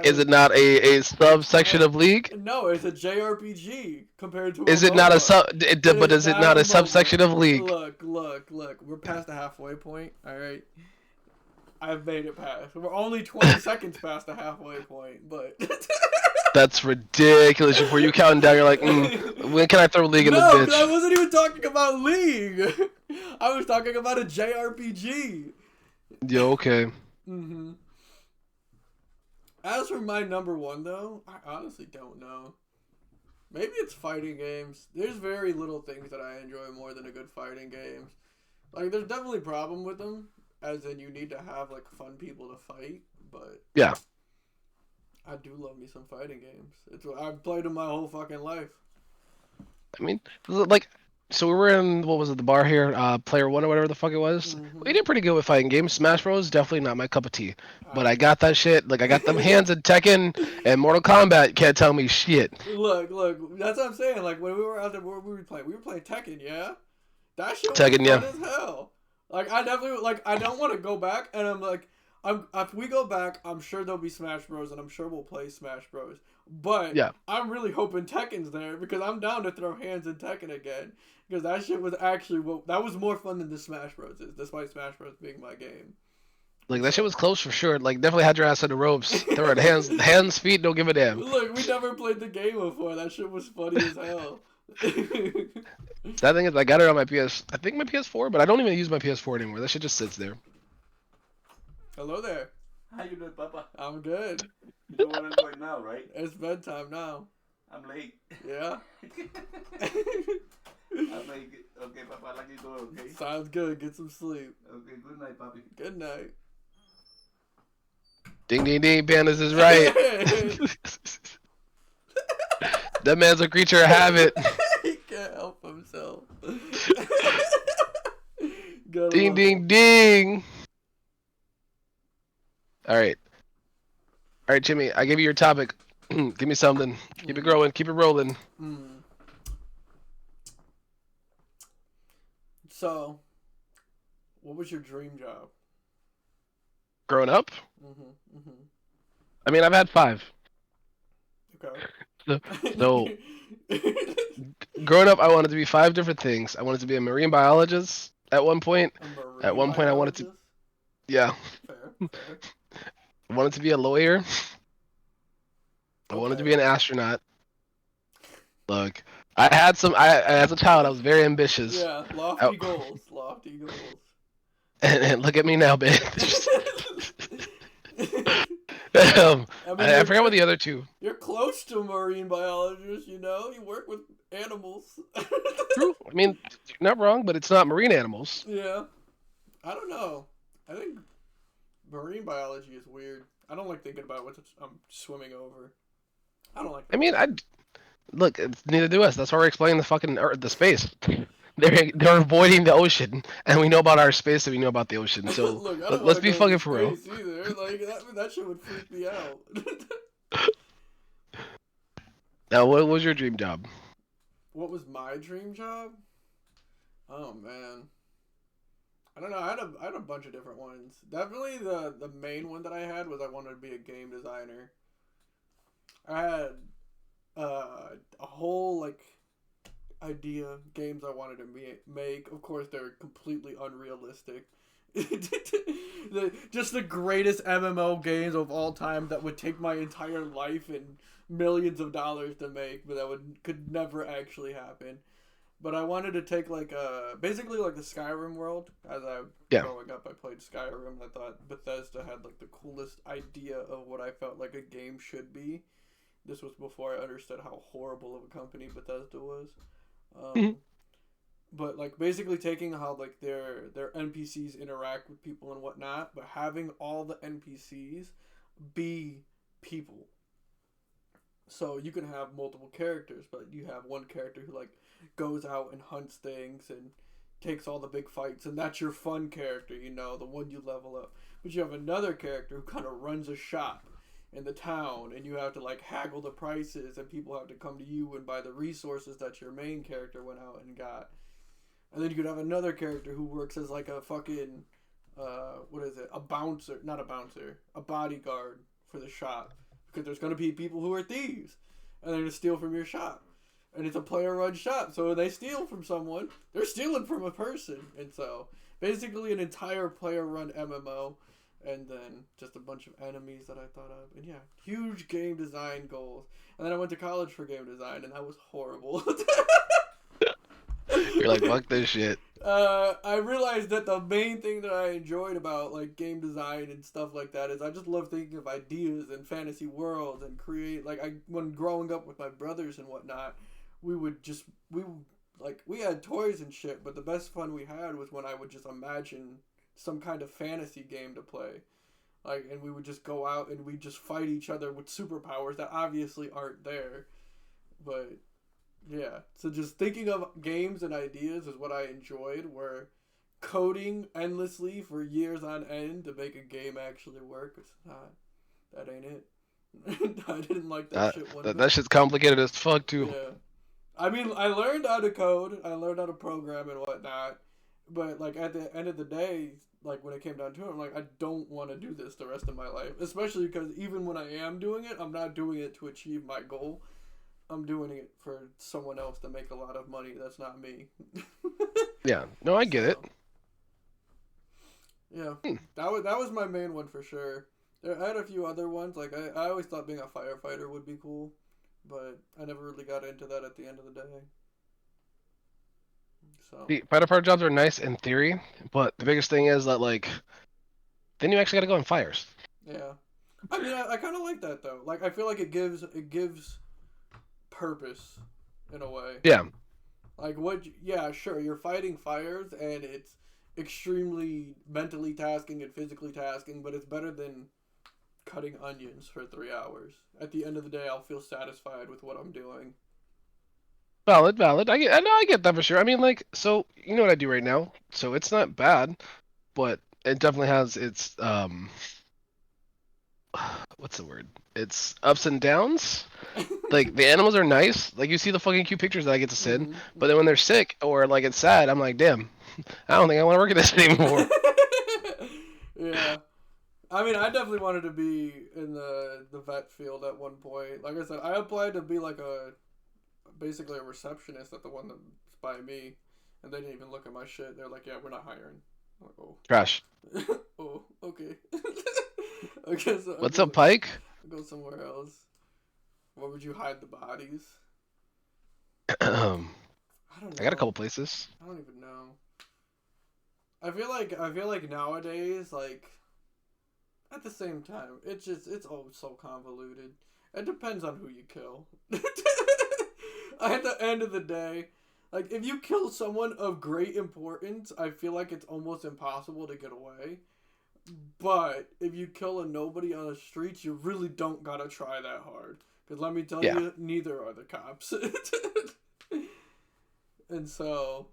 S2: Is it not a subsection of League?
S1: No, it's a JRPG compared to.
S2: Is
S1: a
S2: it not a
S1: MOBA.
S2: But is it not a subsection of League?
S1: Look. We're past the halfway point. All right. I've made it past. We're only 20 seconds past the halfway point, but.
S2: That's ridiculous. Before you counting down, you're like, when can I throw League in the bitch?
S1: No, I wasn't even talking about League. I was talking about a JRPG.
S2: Yeah, okay.
S1: Mm-hmm. As for my number one, though, I honestly don't know. Maybe it's fighting games. There's very little things that I enjoy more than a good fighting game. Like, there's definitely a problem with them, as in you need to have, like, fun people to fight, but...
S2: Yeah.
S1: I do love me some fighting games. I've played them my whole fucking life.
S2: I mean, like... So we were in, what was it, the bar here, Player One or whatever the fuck it was.
S1: Mm-hmm.
S2: We did pretty good with fighting games. Smash Bros. Definitely not my cup of tea. But I got that shit. Like, I got them hands in Tekken and Mortal Kombat. Can't tell me shit.
S1: Look. That's what I'm saying. Like, when we were out there, what were we playing? We were playing Tekken, yeah? That shit was
S2: Tekken,
S1: fun
S2: yeah.
S1: as hell. Like, I definitely, like, I don't want to go back, and I'm like, if we go back, I'm sure there'll be Smash Bros, and I'm sure we'll play Smash Bros. But
S2: yeah.
S1: I'm really hoping Tekken's there, because I'm down to throw hands in Tekken again. Because that shit was actually, that was more fun than the Smash Bros is, despite Smash Bros being my game.
S2: Like, that shit was close for sure. Like, definitely had your ass on the ropes. Throw it hands, feet, don't give a damn.
S1: Look, we never played the game before. That shit was funny as hell.
S2: That thing is, I got it on my I think my PS4, but I don't even use my PS4 anymore. That shit just sits there.
S1: Hello there.
S3: How you doing, Papa?
S1: I'm good.
S3: You know what I'm doing now, right?
S1: It's bedtime now.
S3: I'm late.
S1: Yeah?
S3: I'm late. Okay, Papa, I like you doing, okay?
S1: Sounds good. Get some sleep.
S3: Okay, good night, Papi.
S1: Good night.
S2: Ding, ding, ding. Pandas is right. That man's a creature of habit.
S1: He can't help himself.
S2: Ding, ding, ding. All right, Jimmy. I gave you your topic. Give me something. Keep it growing. Keep it rolling.
S1: So, what was your dream job?
S2: Growing up? I mean, I've had 5.
S1: Okay.
S2: So growing up, I wanted to be 5 different things. I wanted to be a marine biologist at one point. At one point, I wanted to. Yeah.
S1: Fair.
S2: I wanted to be a lawyer. I wanted to be an astronaut. Look, I had some. As a child, I was very ambitious.
S1: Yeah, lofty goals.
S2: And look at me now, bitch. I forgot what the other 2.
S1: You're close to a marine biologist, you know? You work with animals.
S2: True. I mean, you're not wrong, but it's not marine animals.
S1: Yeah. I don't know. I think marine biology is weird. I don't like thinking about what I'm swimming over. I don't like that.
S2: I mean, look, neither do us. That's why we're explaining the fucking the space. They're avoiding the ocean, and we know about our space, and we know about the ocean. So
S1: Look,
S2: let's be fucking for real.
S1: Either. Like that shit would freak me out.
S2: Now, what was your dream job?
S1: What was my dream job? Oh man, I don't know. I had a bunch of different ones. Definitely the main one that I had was I wanted to be a game designer. I had a whole like idea games I wanted to make. Of course, they're completely unrealistic. Just the greatest MMO games of all time that would take my entire life and millions of dollars to make, but that could never actually happen. But I wanted to take like basically like the Skyrim world. As growing up, I played Skyrim, and I thought Bethesda had like the coolest idea of what I felt like a game should be. This was before I understood how horrible of a company Bethesda was.
S2: Mhm.
S1: But like basically taking how like their NPCs interact with people and whatnot, but having all the NPCs be people. So you can have multiple characters, but you have one character who like goes out and hunts things and takes all the big fights, and that's your fun character, you know, the one you level up. But you have another character who kind of runs a shop in the town, and you have to like haggle the prices, and people have to come to you and buy the resources that your main character went out and got. And then you could have another character who works as like a fucking what is it? A bouncer, not a bouncer, a bodyguard for the shop. Because there's gonna be people who are thieves, and they're gonna steal from your shop. And it's a player-run shop, so when they steal from someone, they're stealing from a person. And so, basically, an entire player-run MMO, and then just a bunch of enemies that I thought of. And yeah, huge game design goals. And then I went to college for game design, and that was horrible.
S2: You're like, fuck this shit.
S1: I realized that the main thing that I enjoyed about like game design and stuff like that is I just love thinking of ideas and fantasy worlds and create like when growing up with my brothers and whatnot, we had toys and shit, but the best fun we had was when I would just imagine some kind of fantasy game to play. Like, and we would just go out and we'd just fight each other with superpowers that obviously aren't there. But yeah, so just thinking of games and ideas is what I enjoyed, where coding endlessly for years on end to make a game actually work, it's not. That ain't it. I didn't like that shit one bit.
S2: That shit's complicated as fuck too.
S1: Yeah. I mean, I learned how to code, I learned how to program and whatnot, but like at the end of the day, like when it came down to it, I'm like, I don't want to do this the rest of my life, especially because even when I am doing it, I'm not doing it to achieve my goal. I'm doing it for someone else to make a lot of money. That's not me.
S2: Yeah, no, I get it.
S1: Yeah, that was my main one for sure. I had a few other ones. Like I always thought being a firefighter would be cool, but I never really got into that at the end of the day. So
S2: The fighter jobs are nice in theory, but the biggest thing is that like, then you actually got to go on fires.
S1: yeah, I mean I kind of like that though. Like I feel like it gives purpose in a way.
S2: Yeah.
S1: Like yeah, sure, you're fighting fires and it's extremely mentally tasking and physically tasking, but it's better than cutting onions for 3 hours. At the end of the day, I'll feel satisfied with what I'm doing.
S2: Valid. I get that for sure. I mean, like, so you know what I do right now, so it's not bad, but it definitely has its what's the word? It's ups and downs. Like the animals are nice. Like you see the fucking cute pictures that I get to send, but then when they're sick or like it's sad, I'm like, damn, I don't think I want to work at this anymore.
S1: Yeah. I mean, I definitely wanted to be in the vet field at one point. Like I said, I applied to be like basically a receptionist at the one that's by me, and they didn't even look at my shit. They're like, yeah, we're not hiring. I'm like, oh.
S2: Trash.
S1: Oh, okay. Okay, so
S2: What's up, Pike?
S1: I'll go somewhere else. Where would you hide the bodies?
S2: I
S1: I don't know.
S2: got a couple places.
S1: I don't even know. I feel like nowadays, like at the same time, it's all so convoluted. It depends on who you kill. At the end of the day, like if you kill someone of great importance, I feel like it's almost impossible to get away. But if you kill a nobody on the streets, you really don't gotta try that hard. Because let me tell you, neither are the cops. And so,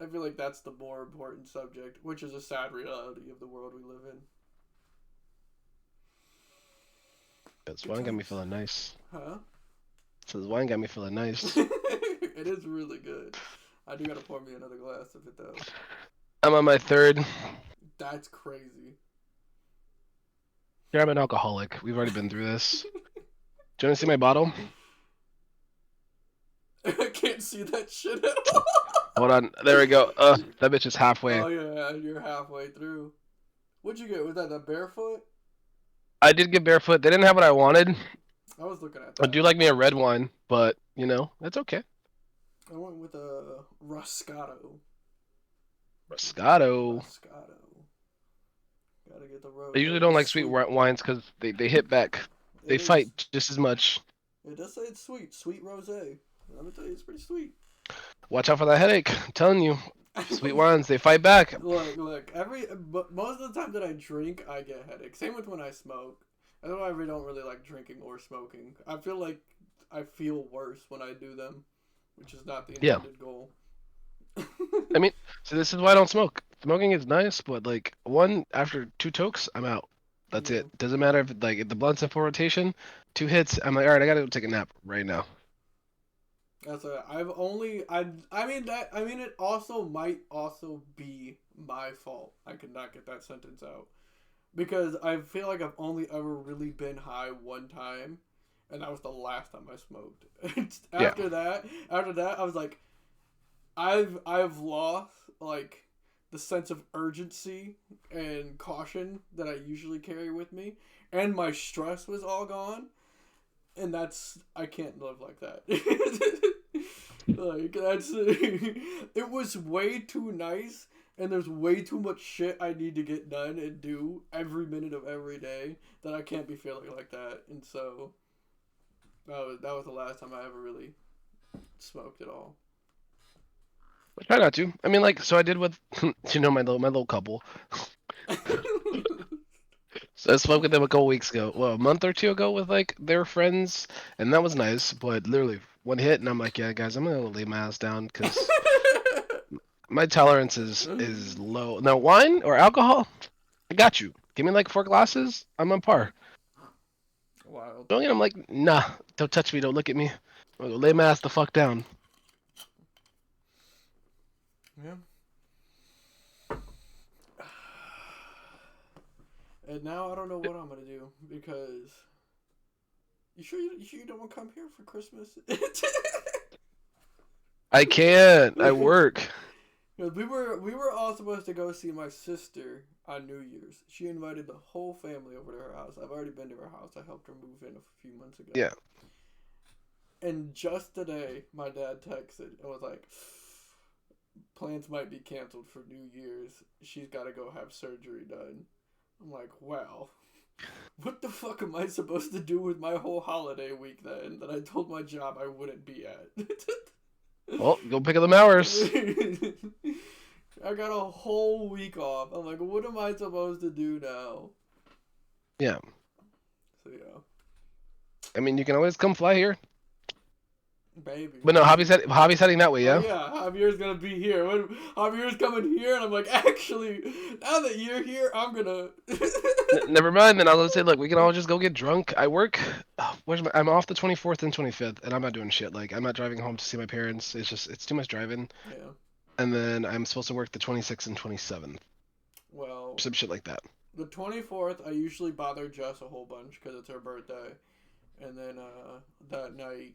S1: I feel like that's the more important subject, which is a sad reality of the world we live in.
S2: This wine got me feeling nice.
S1: Huh?
S2: So this wine got me feeling nice.
S1: It is really good. I do gotta pour me another glass of it though.
S2: I'm on my third.
S1: That's crazy.
S2: Yeah, I'm an alcoholic. We've already been through this. Do you want to see my bottle?
S1: I can't see that shit at all.
S2: Hold on. There we go. That bitch is halfway.
S1: Oh yeah, you're halfway through. What'd you get? Was that the barefoot?
S2: I did get barefoot. They didn't have what I wanted.
S1: I was looking at that.
S2: I do like me a red wine, but you know, that's okay.
S1: I went with a Roscato.
S2: Moscato.
S1: Gotta get the road.
S2: I usually don't like sweet wines because they hit back. They fight just as much.
S1: It does say it's sweet. Sweet Rosé. Let me tell you, it's pretty sweet.
S2: Watch out for that headache. I'm telling you, sweet wines, they fight back.
S1: Look. But most of the time that I drink, I get a headache. Same with when I smoke. That's why I really don't really like drinking or smoking. I feel like I feel worse when I do them, which is not the
S2: Yeah.
S1: intended goal.
S2: I mean, so this is why I don't smoke. Smoking is nice, but like one after 2 tokes, I'm out. That's
S1: Yeah.
S2: it. Doesn't matter if the blunt's in full rotation, 2 hits, I'm like, all right, I gotta go take a nap right now.
S1: That's a. I've only. I mean that. I mean it. Also might also be my fault. I could not get that sentence out because I feel like I've only ever really been high one time, and that was the last time I smoked.
S2: Yeah.
S1: After that, I was like, I've lost like the sense of urgency and caution that I usually carry with me, and my stress was all gone, and that's I can't live like that. Like that's it was way too nice, and there's way too much shit I need to get done and do every minute of every day that I can't be feeling like that, and so that was the last time I ever really smoked at all.
S2: I try not to. I mean, like, so I did with, my little couple. So I spoke with them a couple weeks ago, well, a month or two ago with like their friends, and that was nice. But literally one hit, and I'm like, yeah, guys, I'm gonna lay my ass down because my tolerance is low. Now, wine or alcohol, I got you. Give me like 4 glasses, I'm on par.
S1: Wild.
S2: Don't I'm like, nah, don't touch me, don't look at me. I'm gonna lay my ass the fuck down.
S1: Yeah. And now I don't know what I'm gonna do because you sure you don't want to come here for Christmas?
S2: I can't. I work.
S1: We were all supposed to go see my sister on New Year's. She invited the whole family over to her house. I've already been to her house. I helped her move in a few months ago.
S2: Yeah.
S1: And just today, my dad texted and was like, "Plans might be canceled for New Year's. She's got to go have surgery done." I'm like, "Wow, what the fuck am I supposed to do with my whole holiday week then that I told my job I wouldn't be at?"
S2: Well, go pick up them hours.
S1: I got a whole week off. I'm like, what am I supposed to do now?
S2: Yeah.
S1: So yeah,
S2: I mean, you can always come fly here.
S1: baby.
S2: But no, Hobby's heading that way,
S1: Oh
S2: yeah?
S1: yeah, Javier's gonna be here. When Javier's coming here, and I'm like, actually, now that you're here, I'm gonna.
S2: Never mind, then I'll say, look, we can all just go get drunk. I work. I'm off the 24th and 25th, and I'm not doing shit. Like, I'm not driving home to see my parents. It's too much driving.
S1: Yeah.
S2: And then I'm supposed to work the 26th and 27th.
S1: Well,
S2: Some shit like that.
S1: the 24th, I usually bother Jess a whole bunch because it's her birthday, and then that night,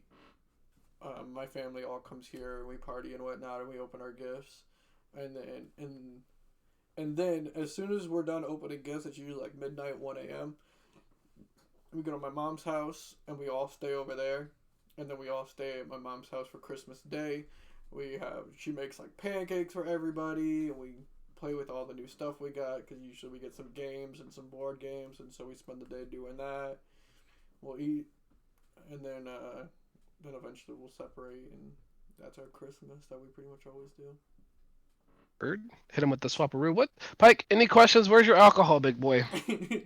S1: my family all comes here and we party and whatnot and we open our gifts, and then as soon as we're done opening gifts, it's usually like midnight, 1 a.m. We go to my mom's house and we all stay over there, and then we all stay at my mom's house for Christmas Day. She makes like pancakes for everybody, and we play with all the new stuff we got because usually we get some games and some board games, and so we spend the day doing that. We'll eat, and then eventually we'll separate, and that's our Christmas that we pretty much always do.
S2: Bird, hit him with the swapperoo. What? Pike, any questions? Where's your alcohol, big boy?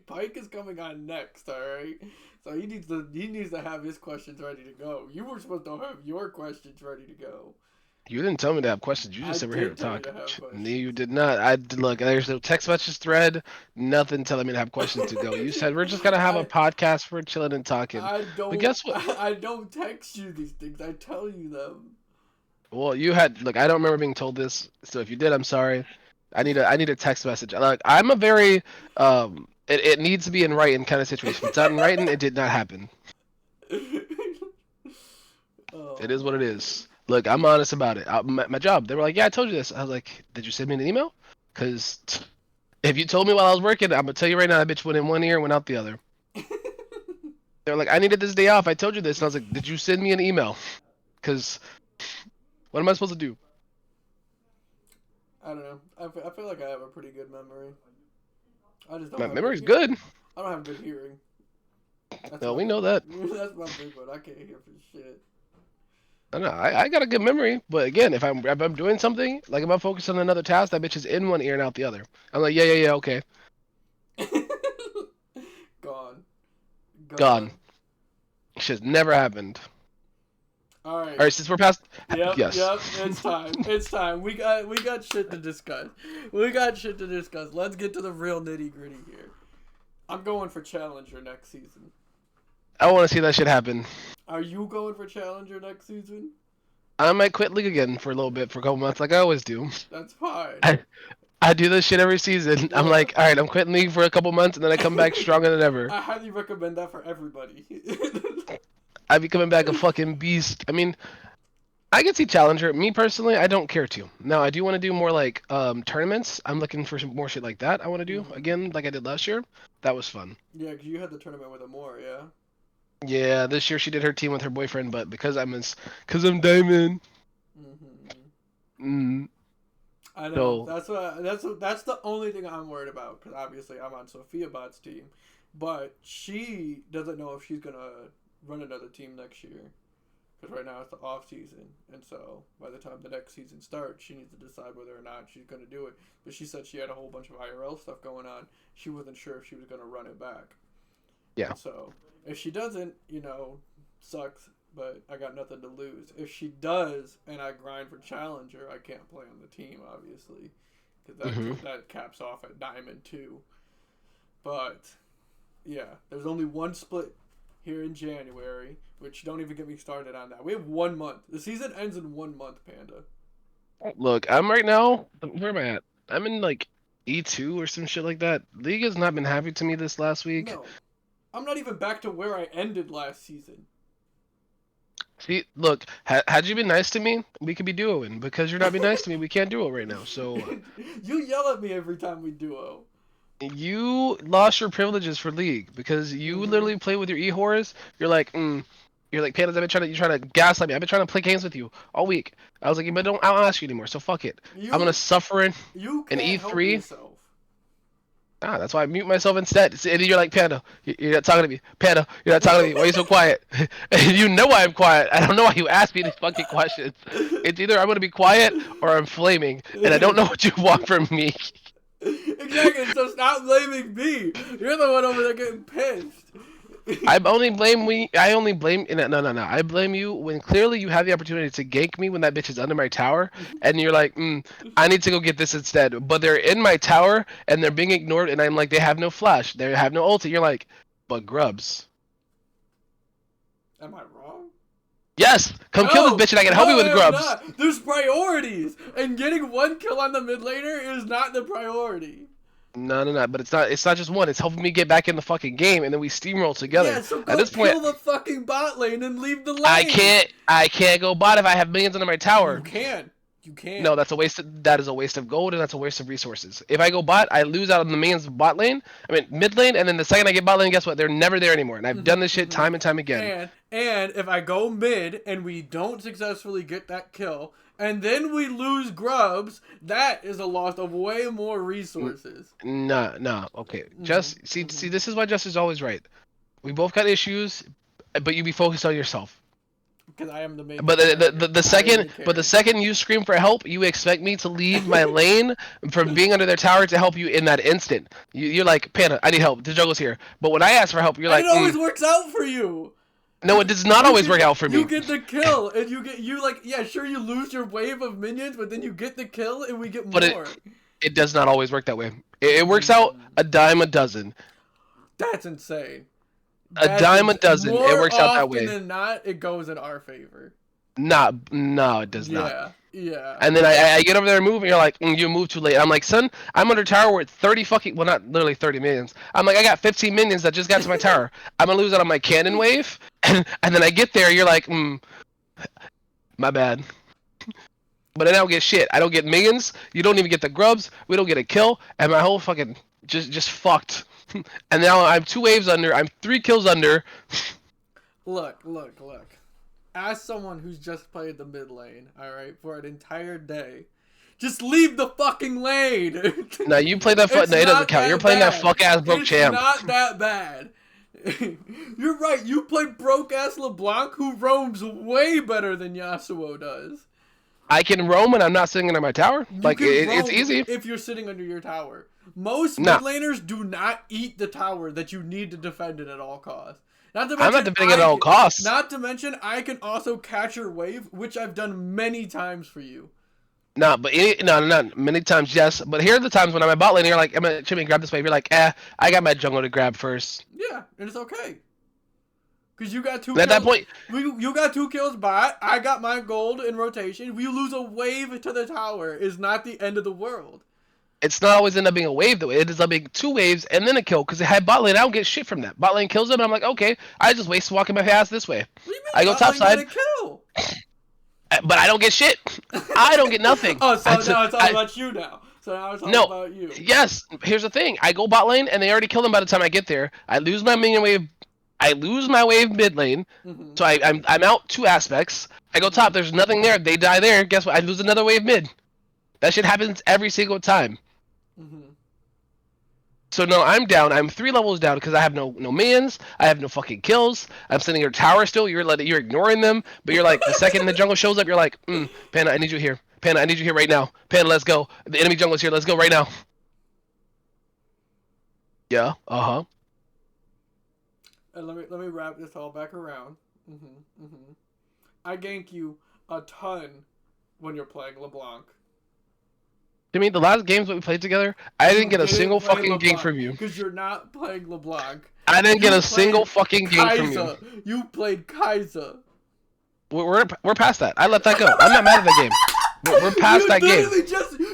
S1: Pike is coming on next, all right. So he needs to have his questions ready to go. You were supposed to have your questions ready to go.
S2: You didn't tell me to have questions. You just
S1: I
S2: said we're here
S1: did
S2: to
S1: tell you
S2: talk.
S1: to have questions.
S2: No, you did not. Look. There's no text message thread. Nothing telling me to have questions to go. You said we're just gonna have a podcast for chilling and talking.
S1: I
S2: But
S1: don't.
S2: guess what?
S1: I don't text you these things. I tell you them.
S2: Well, you had look. I don't remember being told this. So if you did, I'm sorry. I need a text message. Like I'm a very It needs to be in writing kind of situation. If it's not in writing, it did not happen.
S1: Oh,
S2: It is what it is. Look, I'm honest about it. My job. They were like, "Yeah, I told you this." I was like, "Did you send me an email?" Because if you told me while I was working, I'm gonna tell you right now, that bitch went in one ear and went out the other. They're like, "I needed this day off. I told you this." And I was like, "Did you send me an email?" Because what am I supposed to do?
S1: I don't know. I feel like I have a pretty good memory. I just don't
S2: My
S1: have
S2: memory's
S1: good
S2: good.
S1: I don't have good hearing. That's
S2: No,
S1: my
S2: we know
S1: big
S2: that.
S1: one. That's my big one. I can't hear for shit.
S2: I know. I got a good memory, but again, if I'm doing something, like if I'm focused on another task, that bitch is in one ear and out the other. I'm like, yeah, okay,
S1: Gone.
S2: gone. Shit's never happened.
S1: All right.
S2: All right, since we're past,
S1: Yep.
S2: yes.
S1: It's time. It's time. We got shit to discuss. Let's get to the real nitty gritty here. I'm going for Challenger next season.
S2: I want to see that shit happen.
S1: Are you going for Challenger next season?
S2: I might quit League again for a little bit, for a couple months, like I always do.
S1: That's fine.
S2: I do this shit every season. I'm
S1: Yeah.
S2: like, all right, I'm quitting League for a couple months, and then I come back stronger than ever.
S1: I highly recommend that for everybody.
S2: I be coming back a fucking beast. I mean, I can see Challenger. Me personally, I don't care to. Now, I do want to do more like tournaments. I'm looking for some more shit like that. I want to do again, like I did last year. That was fun.
S1: Yeah, because you had the tournament with Amore, yeah.
S2: Yeah, this year she did her team with her boyfriend, but because I'm Diamond. Mm.
S1: I know.
S2: So
S1: That's the only thing I'm worried about, because obviously I'm on Sophia Bot's team, but she doesn't know if she's gonna run another team next year, because right now it's the off season, and so by the time the next season starts, she needs to decide whether or not she's gonna do it. But she said she had a whole bunch of IRL stuff going on. She wasn't sure if she was gonna run it back.
S2: Yeah.
S1: And so if she doesn't, sucks. But I got nothing to lose. If she does, and I grind for Challenger, I can't play on the team, obviously, because that caps off at Diamond 2. But yeah, there's only one split here in January, which don't even get me started on that. We have 1 month. The season ends in 1 month, Panda.
S2: Look, I'm right now. Where am I at? I'm in like E2 or some shit like that. League has not been happy to me this last week.
S1: No, I'm not even back to where I ended last season.
S2: See, look, had you been nice to me, we could be duoing. Because you're not being nice to me, we can't duo right now. So
S1: You yell at me every time we duo.
S2: you lost your privileges for League because you literally play with your e-whores. You're like, Pandas, you're trying to gaslight me. I've been trying to play games with you all week. I was like, but I don't ask you anymore. So fuck it. I'm gonna suffer in
S1: can't help
S2: E3.
S1: yourself.
S2: That's why I mute myself instead. And you're like, Panda, you're not talking to me. Panda, you're not talking to me. Why are you so quiet? And you know why I'm quiet. I don't know why you ask me these fucking questions. It's either I'm going to be quiet or I'm flaming. And I don't know what you want from me.
S1: Exactly, so stop blaming me. You're the one over there getting pissed.
S2: I only blame no. I blame you when clearly you have the opportunity to gank me when that bitch is under my tower, and you're like, I need to go get this instead. But they're in my tower and they're being ignored, and I'm like, they have no flash, they have no ulti. You're like, but grubs.
S1: Am I wrong?
S2: Yes, kill this bitch and I can help you with grubs.
S1: Not. There's priorities, and getting 1 kill on the mid laner is not the priority.
S2: No, but it's not just one. It's helping me get back in the fucking game, and then we steamroll together.
S1: Yeah, so go
S2: At this point,
S1: kill the fucking bot lane and leave the lane.
S2: I can't go bot if I have minions under my tower.
S1: You can.
S2: No, that is a waste of gold, and that's a waste of resources. If I go bot, I lose out on the minions bot lane. I mean mid lane, and then the second I get bot lane, guess what? They're never there anymore. And I've done this shit time and time again.
S1: And if I go mid and we don't successfully get that kill, and then we lose grubs, that is a loss of way more resources.
S2: No. Okay. See, this is why Just is always right. We both got issues, but you be focused on yourself.
S1: Because I am the main.
S2: But the second you scream for help, you expect me to leave my lane from being under their tower to help you in that instant. You're like, Panda, I need help. The jungle's here. But when I ask for help, you're like,
S1: it always works out for you.
S2: No, it does not always work out for me.
S1: You get the kill, and you lose your wave of minions, but then you get the kill, and we get more.
S2: But it does not always work that way. It works out a dime a dozen.
S1: That's insane.
S2: A dime a dozen. It works out that way.
S1: More often than not, it goes in our favor.
S2: No, it does not.
S1: Yeah.
S2: And then I get over there and move, and you're like, you moved too late. I'm like, son, I'm under tower with 30 not literally 30 minions. I'm like, I got 15 minions that just got to my tower. I'm gonna lose out on my cannon wave, and then I get there, you're like, my bad. But I don't get shit. I don't get minions. You don't even get the grubs. We don't get a kill, and my whole fucking just fucked. And now I'm 2 waves under. I'm 3 kills under.
S1: Look. As someone who's just played the mid lane, alright, for an entire day, just leave the fucking lane!
S2: No, you play that no, it doesn't count. You're playing that fuck-ass broke champ.
S1: It's not that bad. You're right. You play broke ass LeBlanc who roams way better than Yasuo does.
S2: I can roam when I'm not sitting under my tower.
S1: You
S2: Like
S1: can
S2: it's
S1: roam
S2: easy.
S1: if you're sitting under your tower. Most
S2: No.
S1: mid laners do not eat the tower that you need to defend it at all costs. Not to mention,
S2: I'm not defending it at all costs.
S1: Not to mention, I can also catch your wave, which I've done many times for you.
S2: No, but not many times. Yes, but here are the times when I'm at bot lane. And you're like, Jimmy, grab this wave. You're like, I got my jungle to grab first.
S1: Yeah, and it's okay. Because you got 2
S2: And at
S1: kills.
S2: that point,
S1: You got 2 kills bot. I got my gold in rotation. We lose a wave to the tower is not the end of the world.
S2: it's not always end up being a wave though. It ends up being 2 waves and then a kill because it had bot lane. I don't get shit from that. Bot lane kills him, and I'm like, okay, I just waste walking my ass this way.
S1: What do you mean?
S2: I go
S1: Bot
S2: top
S1: lane
S2: side.
S1: got a kill.
S2: But I don't get shit. I don't get nothing.
S1: Oh, so now it's all about you now. So now it's all about you.
S2: Yes, here's the thing. I go bot lane and they already killed him by the time I get there. I lose my minion wave. I lose my wave mid lane.
S1: Mm-hmm.
S2: So I'm out 2 aspects. I go top. There's nothing there. They die there. Guess what? I lose another wave mid. That shit happens every single time.
S1: Mm-hmm.
S2: So no, I'm down. I'm 3 levels down because I have no minions. I have no fucking kills. I'm sitting in your tower still. You're ignoring them. But you're like, the second the jungle shows up, you're like, Panda, I need you here. Panda, I need you here right now. Panda, let's go. The enemy jungle's here. Let's go right now. Yeah. Uh-huh.
S1: And let me wrap this all back around. I gank you a ton when you're playing LeBlanc.
S2: I mean, the last games that we played together, I didn't get a single fucking gank from you.
S1: Because you're not playing LeBlanc.
S2: I didn't get a single fucking gank from you.
S1: You played Kaiser.
S2: We're past that. I let that go. I'm not mad at that game. We're past that game.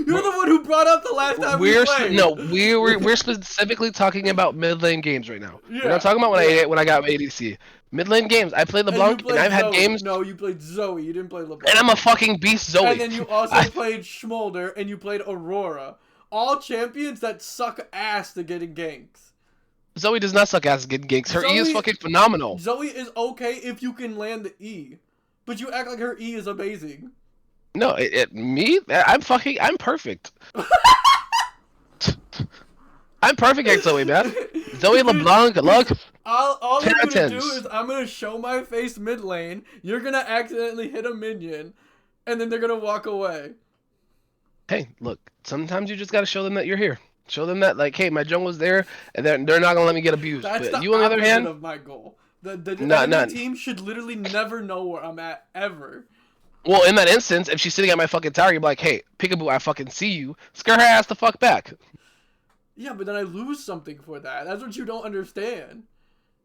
S1: You're the one who brought up the last time we played.
S2: We're specifically talking about mid lane games right now. Yeah, we're not talking about when I got ADC. Mid lane games. I played LeBlanc and I've had games.
S1: No, you played Zoe. You didn't play LeBlanc.
S2: And I'm a fucking beast Zoe.
S1: And then you also played Schmolder and you played Aurora. All champions that suck ass to getting ganks.
S2: Zoe does not suck ass at getting ganks. Her E is fucking phenomenal.
S1: Zoe is okay if you can land the E. But you act like her E is amazing.
S2: No, I'm perfect. I'm perfect at Zoe, man. Zoe LeBlanc, look.
S1: All you're gonna do is I'm gonna show my face mid lane. You're gonna accidentally hit a minion, and then they're gonna walk away.
S2: Hey, look. Sometimes you just gotta show them that you're here. Show them that, like, hey, my jungle's there, and they're not gonna let me get abused.
S1: That's
S2: but
S1: the
S2: you, on the other hand,
S1: of my goal. The enemy team should literally never know where I'm at ever.
S2: Well, in that instance, if she's sitting at my fucking tower, you're like, hey, Peekaboo, I fucking see you. Scare her ass the fuck back.
S1: Yeah, but then I lose something for that. That's what you don't understand.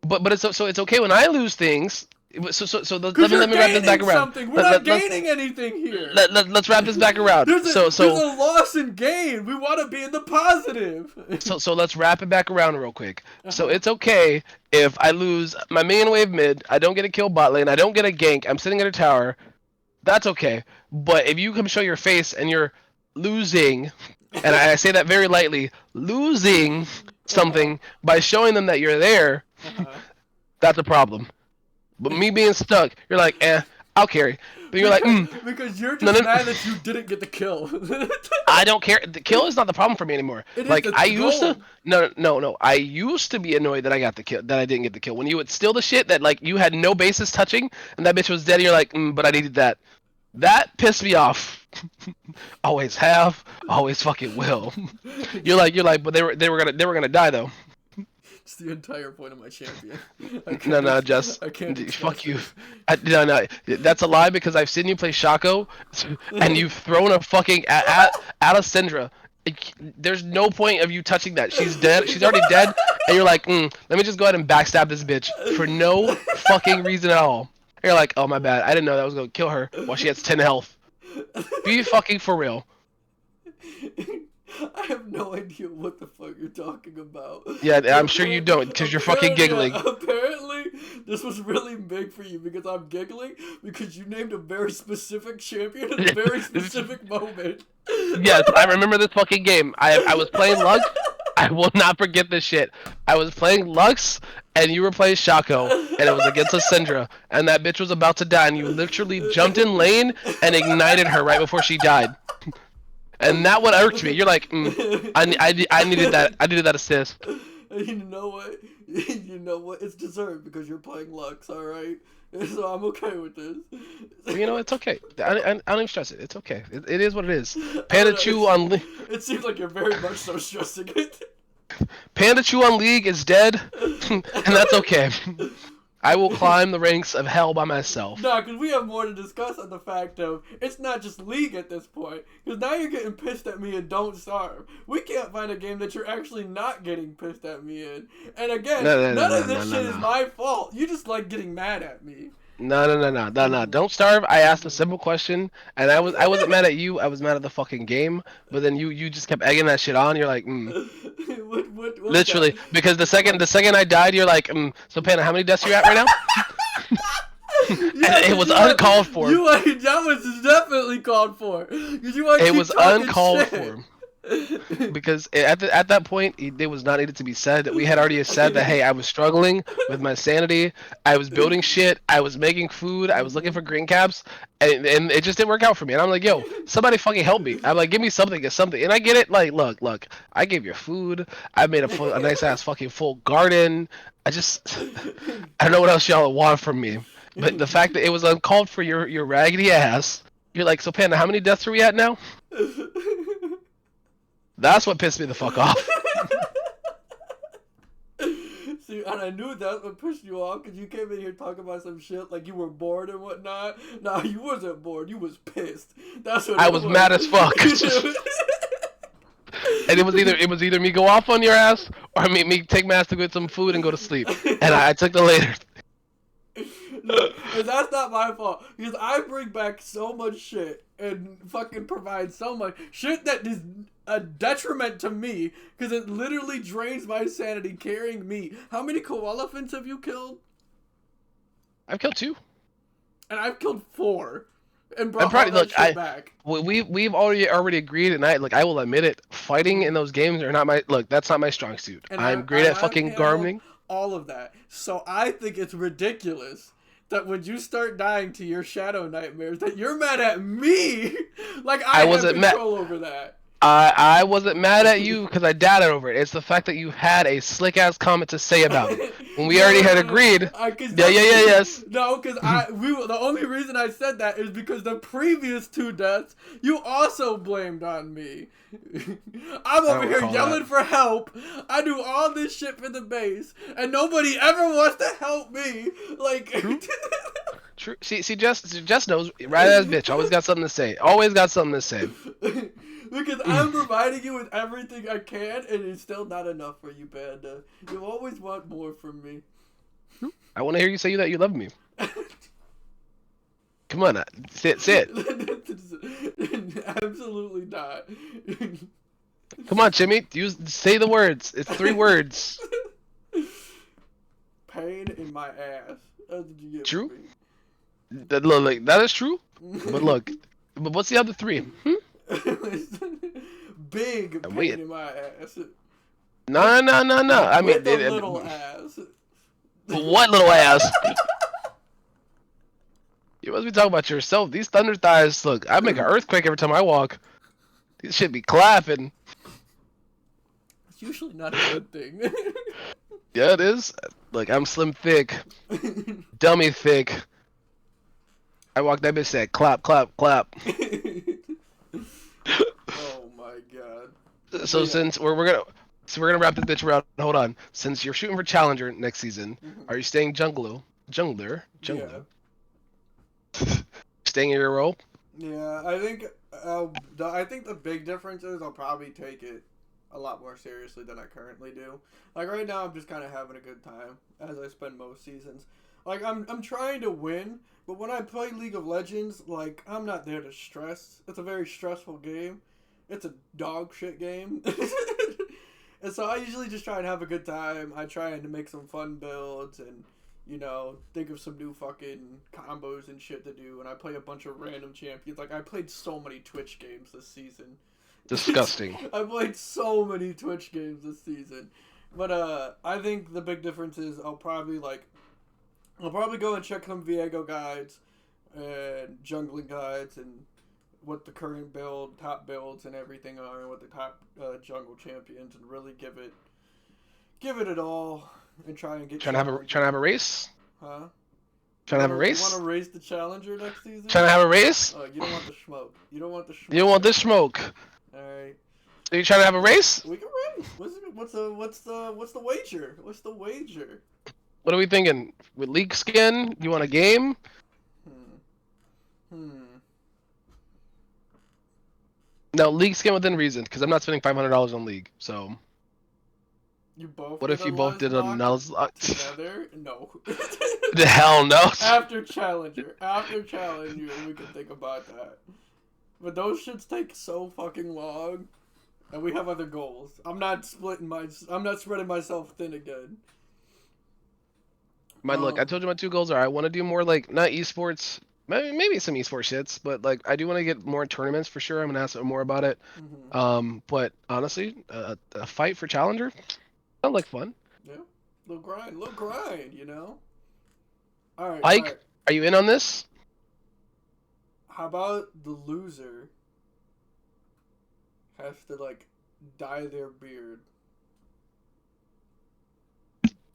S2: But it's okay when I lose things. So let me wrap this back around.
S1: We're not gaining anything here.
S2: Let's wrap this back around.
S1: There's a loss and gain. We want to be in the positive.
S2: So let's wrap it back around real quick. So it's okay if I lose my minion wave mid, I don't get a kill bot lane, I don't get a gank, I'm sitting at a tower. That's okay. But if you come show your face and you're losing, and I say that very lightly, losing something by showing them that you're there, that's a problem. But me being stuck, you're like, I'll carry. But you're like,
S1: because you're just mad that you didn't get the kill.
S2: I don't care. The kill is not the problem for me anymore. I used to. No. I used to be annoyed that I got the kill, that I didn't get the kill. When you would steal the shit that like you had no basis touching, and that bitch was dead, and you're like, but I needed that. That pissed me off. Always have, always fucking will. You're like, but they were gonna die though.
S1: It's the entire point of my champion.
S2: No, Jess.
S1: I can't.
S2: Fuck you. No. That's a lie because I've seen you play Shaco, and you've thrown a fucking at a Syndra. There's no point of you touching that. She's dead. She's already dead, and you're like, let me just go ahead and backstab this bitch for no fucking reason at all. And you're like, oh my bad. I didn't know that was gonna kill her while she has 10 health. Be fucking for real.
S1: I have no idea what the fuck you're talking about.
S2: Yeah, I'm sure you don't, because you're fucking giggling.
S1: Apparently, this was really big for you, because I'm giggling because you named a very specific champion at a very specific moment.
S2: Yes, I remember this fucking game. I was playing Lux. I will not forget this shit. I was playing Lux, and you were playing Shaco, and it was against a Syndra, and that bitch was about to die, and you literally jumped in lane and ignited her right before she died. And that one irked me. You're like, I needed that. I needed that assist.
S1: You know what? You know what? It's deserved because you're playing Lux, alright? So I'm okay with this.
S2: Well, you know, it's okay. I don't even stress it. It's okay. It is what it is.
S1: I
S2: Panda
S1: don't know,
S2: Chew on
S1: it seems like you're very much so stressing it.
S2: Panda Chew on League is dead, and that's okay. I will climb the ranks of hell by myself.
S1: Nah, because we have more to discuss on the fact of it's not just League at this point. Because now you're getting pissed at me and Don't Starve. We can't find a game that you're actually not getting pissed at me in. And again, none of this shit is my fault. You just like getting mad at me.
S2: No. Don't Starve. I asked a simple question, and I wasn't mad at you. I was mad at the fucking game. But then you just kept egging that shit on. You're like,
S1: What's
S2: literally,
S1: that?
S2: because the second I died, you're like, so Panda, how many deaths are you at right now? And it was uncalled for.
S1: That was definitely called for.
S2: It was uncalled for. Because at that point, it was not needed to be said. We had already said that, hey, I was struggling with my sanity. I was building shit. I was making food. I was looking for green caps. And it just didn't work out for me. And I'm like, yo, somebody fucking help me. I'm like, give me something, get something. And I get it. Like, look, I gave you food. I made a nice ass fucking full garden. I don't know what else y'all want from me. But the fact that it was uncalled for your raggedy ass, you're like, so Panda, how many deaths are we at now? That's what pissed me the fuck off.
S1: See, and I knew that's what pushed you off because you came in here talking about some shit like you were bored and whatnot. No, you wasn't bored. You was pissed. That's what
S2: I was mad as fuck. And it was either me go off on your ass or me take my ass to get some food and go to sleep. And I took the later.
S1: No, and that's not my fault because I bring back so much shit and fucking provide so much shit that is a detriment to me because it literally drains my sanity carrying me. How many koalefants have you killed?
S2: I've killed 2.
S1: And I've killed 4. And brought all that shit back.
S2: We've already agreed, and I will admit it. Fighting in those games are not my that's not my strong suit.
S1: And
S2: I'm great at fucking gardening.
S1: All of that. So I think it's ridiculous that when you start dying to your shadow nightmares, that you're mad at me. Like I wasn't have control over that.
S2: I wasn't mad at you because I died over it. It's the fact that you had a slick ass comment to say about it when we already had agreed. Yes.
S1: No, because the only reason I said that is because the previous 2 deaths you also blamed on me. I'm over here yelling for help. I do all this shit for the base, and nobody ever wants to help me. Like.
S2: True. See, Jess knows. Right as bitch. Always got something to say. Always got something to say.
S1: Because I'm providing you with everything I can, and it's still not enough for you, Panda. You always want more from me.
S2: I want to hear you say that you love me. Come on, sit.
S1: Absolutely not.
S2: Come on, Jimmy. Say the words. It's 3 words.
S1: Pain in my ass. That's what you get.
S2: True. That is true. But what's the other 3?
S1: Big pain in my ass.
S2: No. I mean,
S1: a little ass.
S2: What little ass? You must be talking about yourself. These thunder thighs, look, I make an earthquake every time I walk. These shit be clapping.
S1: It's usually not a good thing.
S2: Yeah, it is. Look, I'm slim thick. Dummy thick. I walk that bitch said clap, clap, clap.
S1: Oh my god.
S2: So since we're gonna wrap this bitch around. Hold on. Since you're shooting for Challenger next season, are you staying jungler?
S1: Yeah.
S2: Staying in your role?
S1: Yeah, I think the big difference is I'll probably take it a lot more seriously than I currently do. Like right now, I'm just kind of having a good time as I spend most seasons. Like I'm trying to win, but when I play League of Legends, like I'm not there to stress. It's a very stressful game. It's a dog shit game. And so I usually just try and have a good time. I try and make some fun builds and, you know, think of some new fucking combos and shit to do. And I play a bunch of random champions. Like, I played so many Twitch games this season.
S2: Disgusting.
S1: I played so many Twitch games this season. But I think the big difference is I'll probably go and check some Viego guides and jungling guides and what the current top builds and everything are, and what the top jungle champions, and really give give it all and try and get
S2: Trying to have a race.
S1: Huh?
S2: Trying to have a
S1: You
S2: race.
S1: want to race the Challenger next season?
S2: Trying to have a race.
S1: Oh, you don't want the smoke. You don't want the smoke.
S2: You don't want this smoke.
S1: All right.
S2: Are you trying to have a race?
S1: We can race. What's the wager? What's the wager?
S2: What are we thinking? With league skin? You want a game? No, league skin within reason, because I'm not spending $500 on league. So.
S1: You both.
S2: What if you both did a Nuzlocke
S1: together? No.
S2: The hell no.
S1: After Challenger, we can think about that. But those shits take so fucking long, and we have other goals. I'm not spreading myself thin again.
S2: Look, I told you my 2 goals are I want to do more like not esports, maybe some esports shits, but like I do want to get more tournaments for sure. I'm gonna ask more about it. But honestly, a fight for Challenger sounds like fun.
S1: Yeah, little grind, you know. All right,
S2: Ike,
S1: all right.
S2: Are you in on this?
S1: How about the loser has to like dye their beard?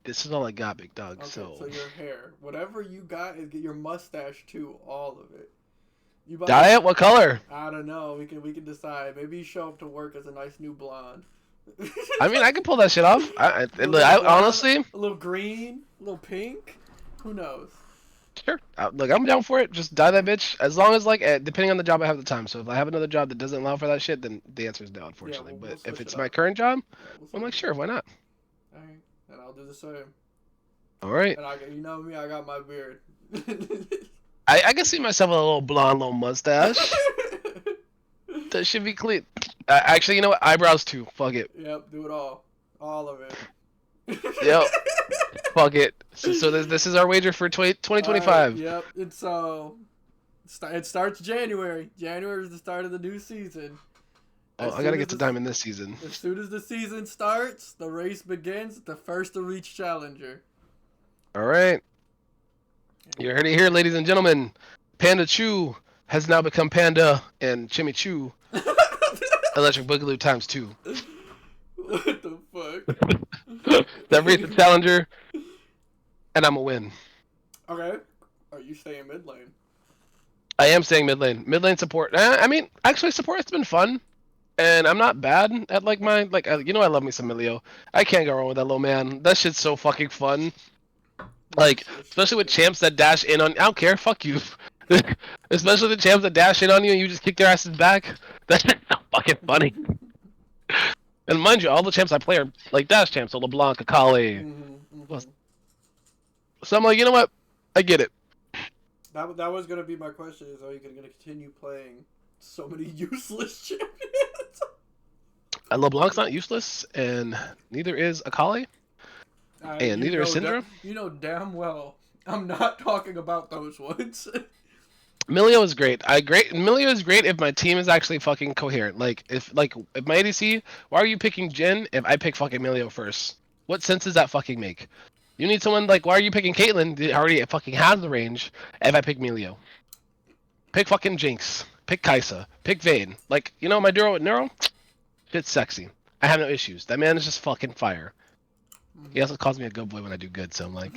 S2: This is all I got, big dog.
S1: Okay,
S2: so
S1: your hair, whatever you got, is get your mustache too, all of it. You
S2: dye it? What color?
S1: I don't know. We can decide. Maybe you show up to work as a nice new blonde.
S2: I mean, I can pull that shit off. I honestly,
S1: a little green, a little pink. Who knows?
S2: Sure. Look, I'm down for it. Just dye that bitch. As long as, like, depending on the job I have at the time. So if I have another job that doesn't allow for that shit, then the answer is no, unfortunately.
S1: Yeah, we'll
S2: but if it's
S1: it
S2: my
S1: up.
S2: current job,
S1: we'll
S2: I'm like, sure, why not?
S1: Alright, and I'll do the same.
S2: Alright.
S1: And you know me, I got my beard.
S2: I can see myself with a little blonde, little mustache. That should be clean. Actually, you know what? Eyebrows too. Fuck it.
S1: Yep, do it all. All of it.
S2: Yep. Fuck it. So this is our wager for 2025.
S1: Yep. It's it starts January. January is the start of the new season.
S2: Oh, I gotta get to Diamond this season.
S1: As soon as the season starts, the race begins. The first to reach Challenger.
S2: All right. You heard it here, ladies and gentlemen. Panda Chew has now become Panda and Chimmy Chew. Electric Boogaloo times 2.
S1: What the fuck?
S2: That reached the Challenger, and I'm a win.
S1: Okay. Are you staying mid lane?
S2: I am staying mid lane. Mid lane support. I mean, actually, support has been fun, and I'm not bad at like my you know I love me some Milio. I can't go wrong with that little man. That shit's so fucking fun. Like, especially with champs that dash in on. I don't care. Fuck you. Especially the champs that dash in on you and you just kick their asses back. That's just so fucking funny. And mind you, all the champs I play are like dash champs, so LeBlanc, Akali. So I'm like, you know what? I get it.
S1: That was gonna be my question: is are you gonna continue playing so many useless champions?
S2: LeBlanc's not useless, and neither is Akali, and neither is Syndra.
S1: You know damn well I'm not talking about those ones.
S2: Milio is great. Milio is great if my team is actually fucking coherent. Like if my ADC, why are you picking Jhin if I pick fucking Milio first? What sense does that fucking make? You need someone like, why are you picking Caitlyn that already fucking has the range if I pick Milio? Pick fucking Jinx. Pick Kai'Sa. Pick Vayne. Like, you know my duo with Neuro? Shit's sexy. I have no issues. That man is just fucking fire. He also calls me a good boy when I do good, so I'm like...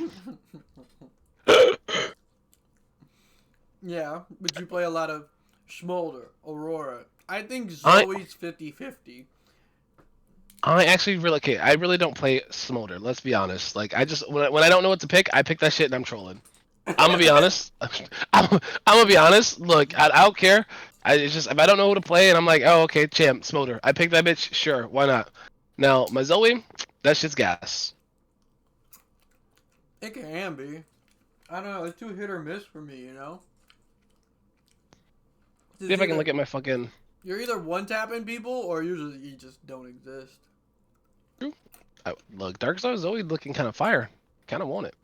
S1: Yeah, but you play a lot of Smolder, Aurora. I think Zoe's 50-50.
S2: I actually I really don't play Smolder, let's be honest. Like, I just, when I don't know what to pick, I pick that shit and I'm trolling. I'm gonna be honest. I'm gonna be honest. Look, I don't care. It's just, if I don't know who to play and I'm like, oh, okay, champ, Smolder. I pick that bitch, sure, why not? Now, my Zoe, that shit's gas.
S1: It can be. I don't know, it's too hit or miss for me, you know?
S2: See if I can look at my fucking...
S1: You're either one-tapping people or you just don't exist.
S2: True. Look, Dark Star Zoe looking kind of fire. Kind of want it.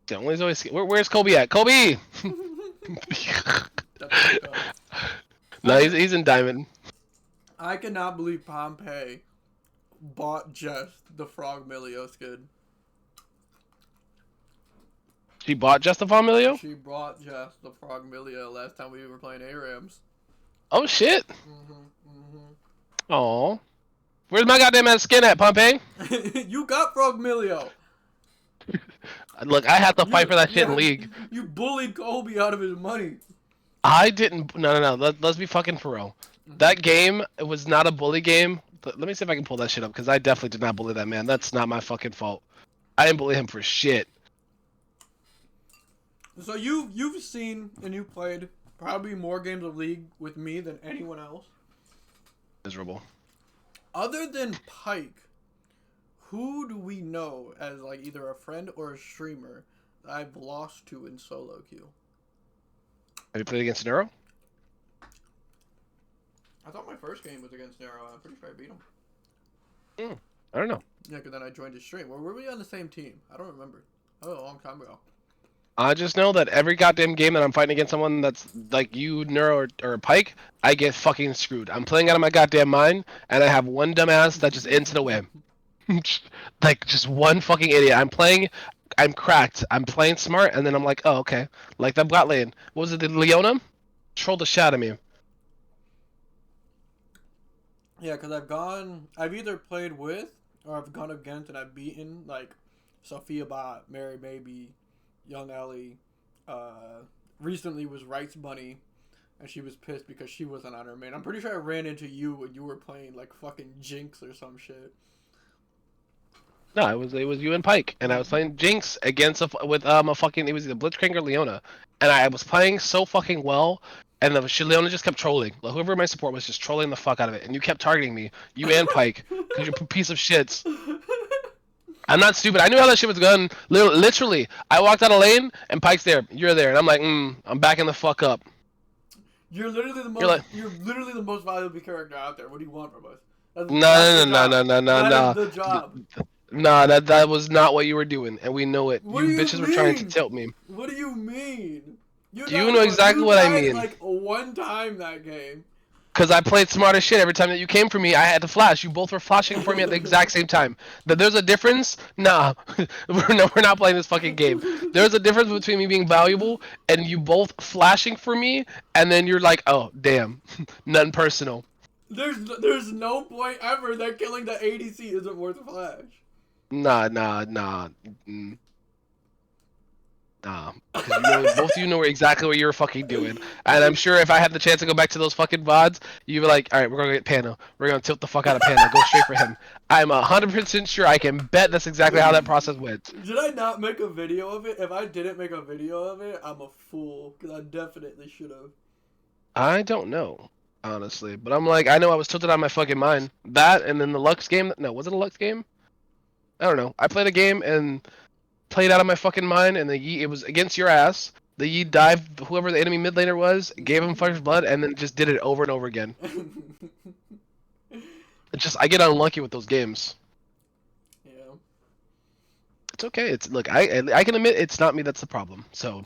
S2: The only Zoe... Where's Kobe at? Kobe! No, he's in Diamond.
S1: I cannot believe Pompeii bought just the Frog Milio skin.
S2: She bought just the Milio?
S1: She bought just the Frog Milio last time we were playing ARAMs.
S2: Oh shit! Aw. Where's my goddamn ass skin at, Pompey?
S1: You got Frogmilio.
S2: Look, I had to fight for that shit in League.
S1: You bullied Kobe out of his money.
S2: I didn't. No. Let's be fucking for real. That game was not a bully game. Let me see if I can pull that shit up, because I definitely did not bully that man. That's not my fucking fault. I didn't bully him for shit.
S1: So you've seen and you played probably more games of League with me than anyone else.
S2: Miserable.
S1: Other than Pike, who do we know as like either a friend or a streamer that I've lost to in solo queue?
S2: Have you played against Nero?
S1: I thought my first game was against Nero. I'm pretty sure I beat him.
S2: I don't know.
S1: Yeah, because then I joined his stream. Or were we on the same team? I don't remember. That was a long time ago.
S2: I just know that every goddamn game that I'm fighting against someone that's like you, Nero, or Pike, I get fucking screwed. I'm playing out of my goddamn mind, and I have one dumbass that just ends it away. Like, just one fucking idiot. I'm cracked. I'm playing smart, and then I'm like, oh, okay. Like that bot lane. What was it, the Leona? Trolled the shit out of me.
S1: Yeah, because I've either played with or I've gone against and I've beaten like Sophia Bot, Mary Maybe, Young Ellie. Recently was Rights Bunny, and she was pissed because she wasn't on her main. I'm pretty sure I ran into you when you were playing like fucking Jinx or some shit.
S2: No, it was you and Pike, and I was playing Jinx against it was either Blitzcrank or Leona, and I was playing so fucking well, and Leona just kept trolling. Like, whoever my support was just trolling the fuck out of it, and you kept targeting me, you and Pike, because you're a piece of shits. I'm not stupid. I knew how that shit was going. Literally, I walked out of lane, and Pike's there. You're there, and I'm like, I'm backing the fuck up.
S1: You're literally the most. You're literally the most valuable character out there. What do you want from us?
S2: No.
S1: That is the job.
S2: Nah, that was not what you were doing, and we know it.
S1: What
S2: You
S1: do
S2: bitches
S1: you
S2: were trying to
S1: mean?
S2: tilt me.
S1: What do you mean?
S2: You know exactly what I mean.
S1: Like one time that game.
S2: Because I played smart as shit every time that you came for me. I had to flash. You both were flashing for me at the exact same time. That there's a difference? Nah, we're not playing this fucking game. There's a difference between me being valuable and you both flashing for me, and then you're like, oh damn, nothing personal.
S1: There's no point ever that killing the ADC isn't worth a flash.
S2: Nah. Nah, because both of you know exactly what you were fucking doing, and I'm sure if I had the chance to go back to those fucking VODs, you'd be like, all right, we're gonna get Pano, we're gonna tilt the fuck out of Pano, go straight for him. I'm 100% sure I can bet that's exactly how that process went.
S1: Did I not make a video of it? If I didn't make a video of it, I'm a fool, because I definitely should have.
S2: I don't know, honestly, but I'm like, I know I was tilted on my fucking mind. That, and then the Lux game, no, was it a Lux game? I don't know. I played a game and played out of my fucking mind, and it was against your ass. The Yi dived whoever the enemy mid laner was, gave him first blood, and then just did it over and over again. I get unlucky with those games.
S1: Yeah.
S2: It's okay. Look, I can admit it's not me that's the problem. So,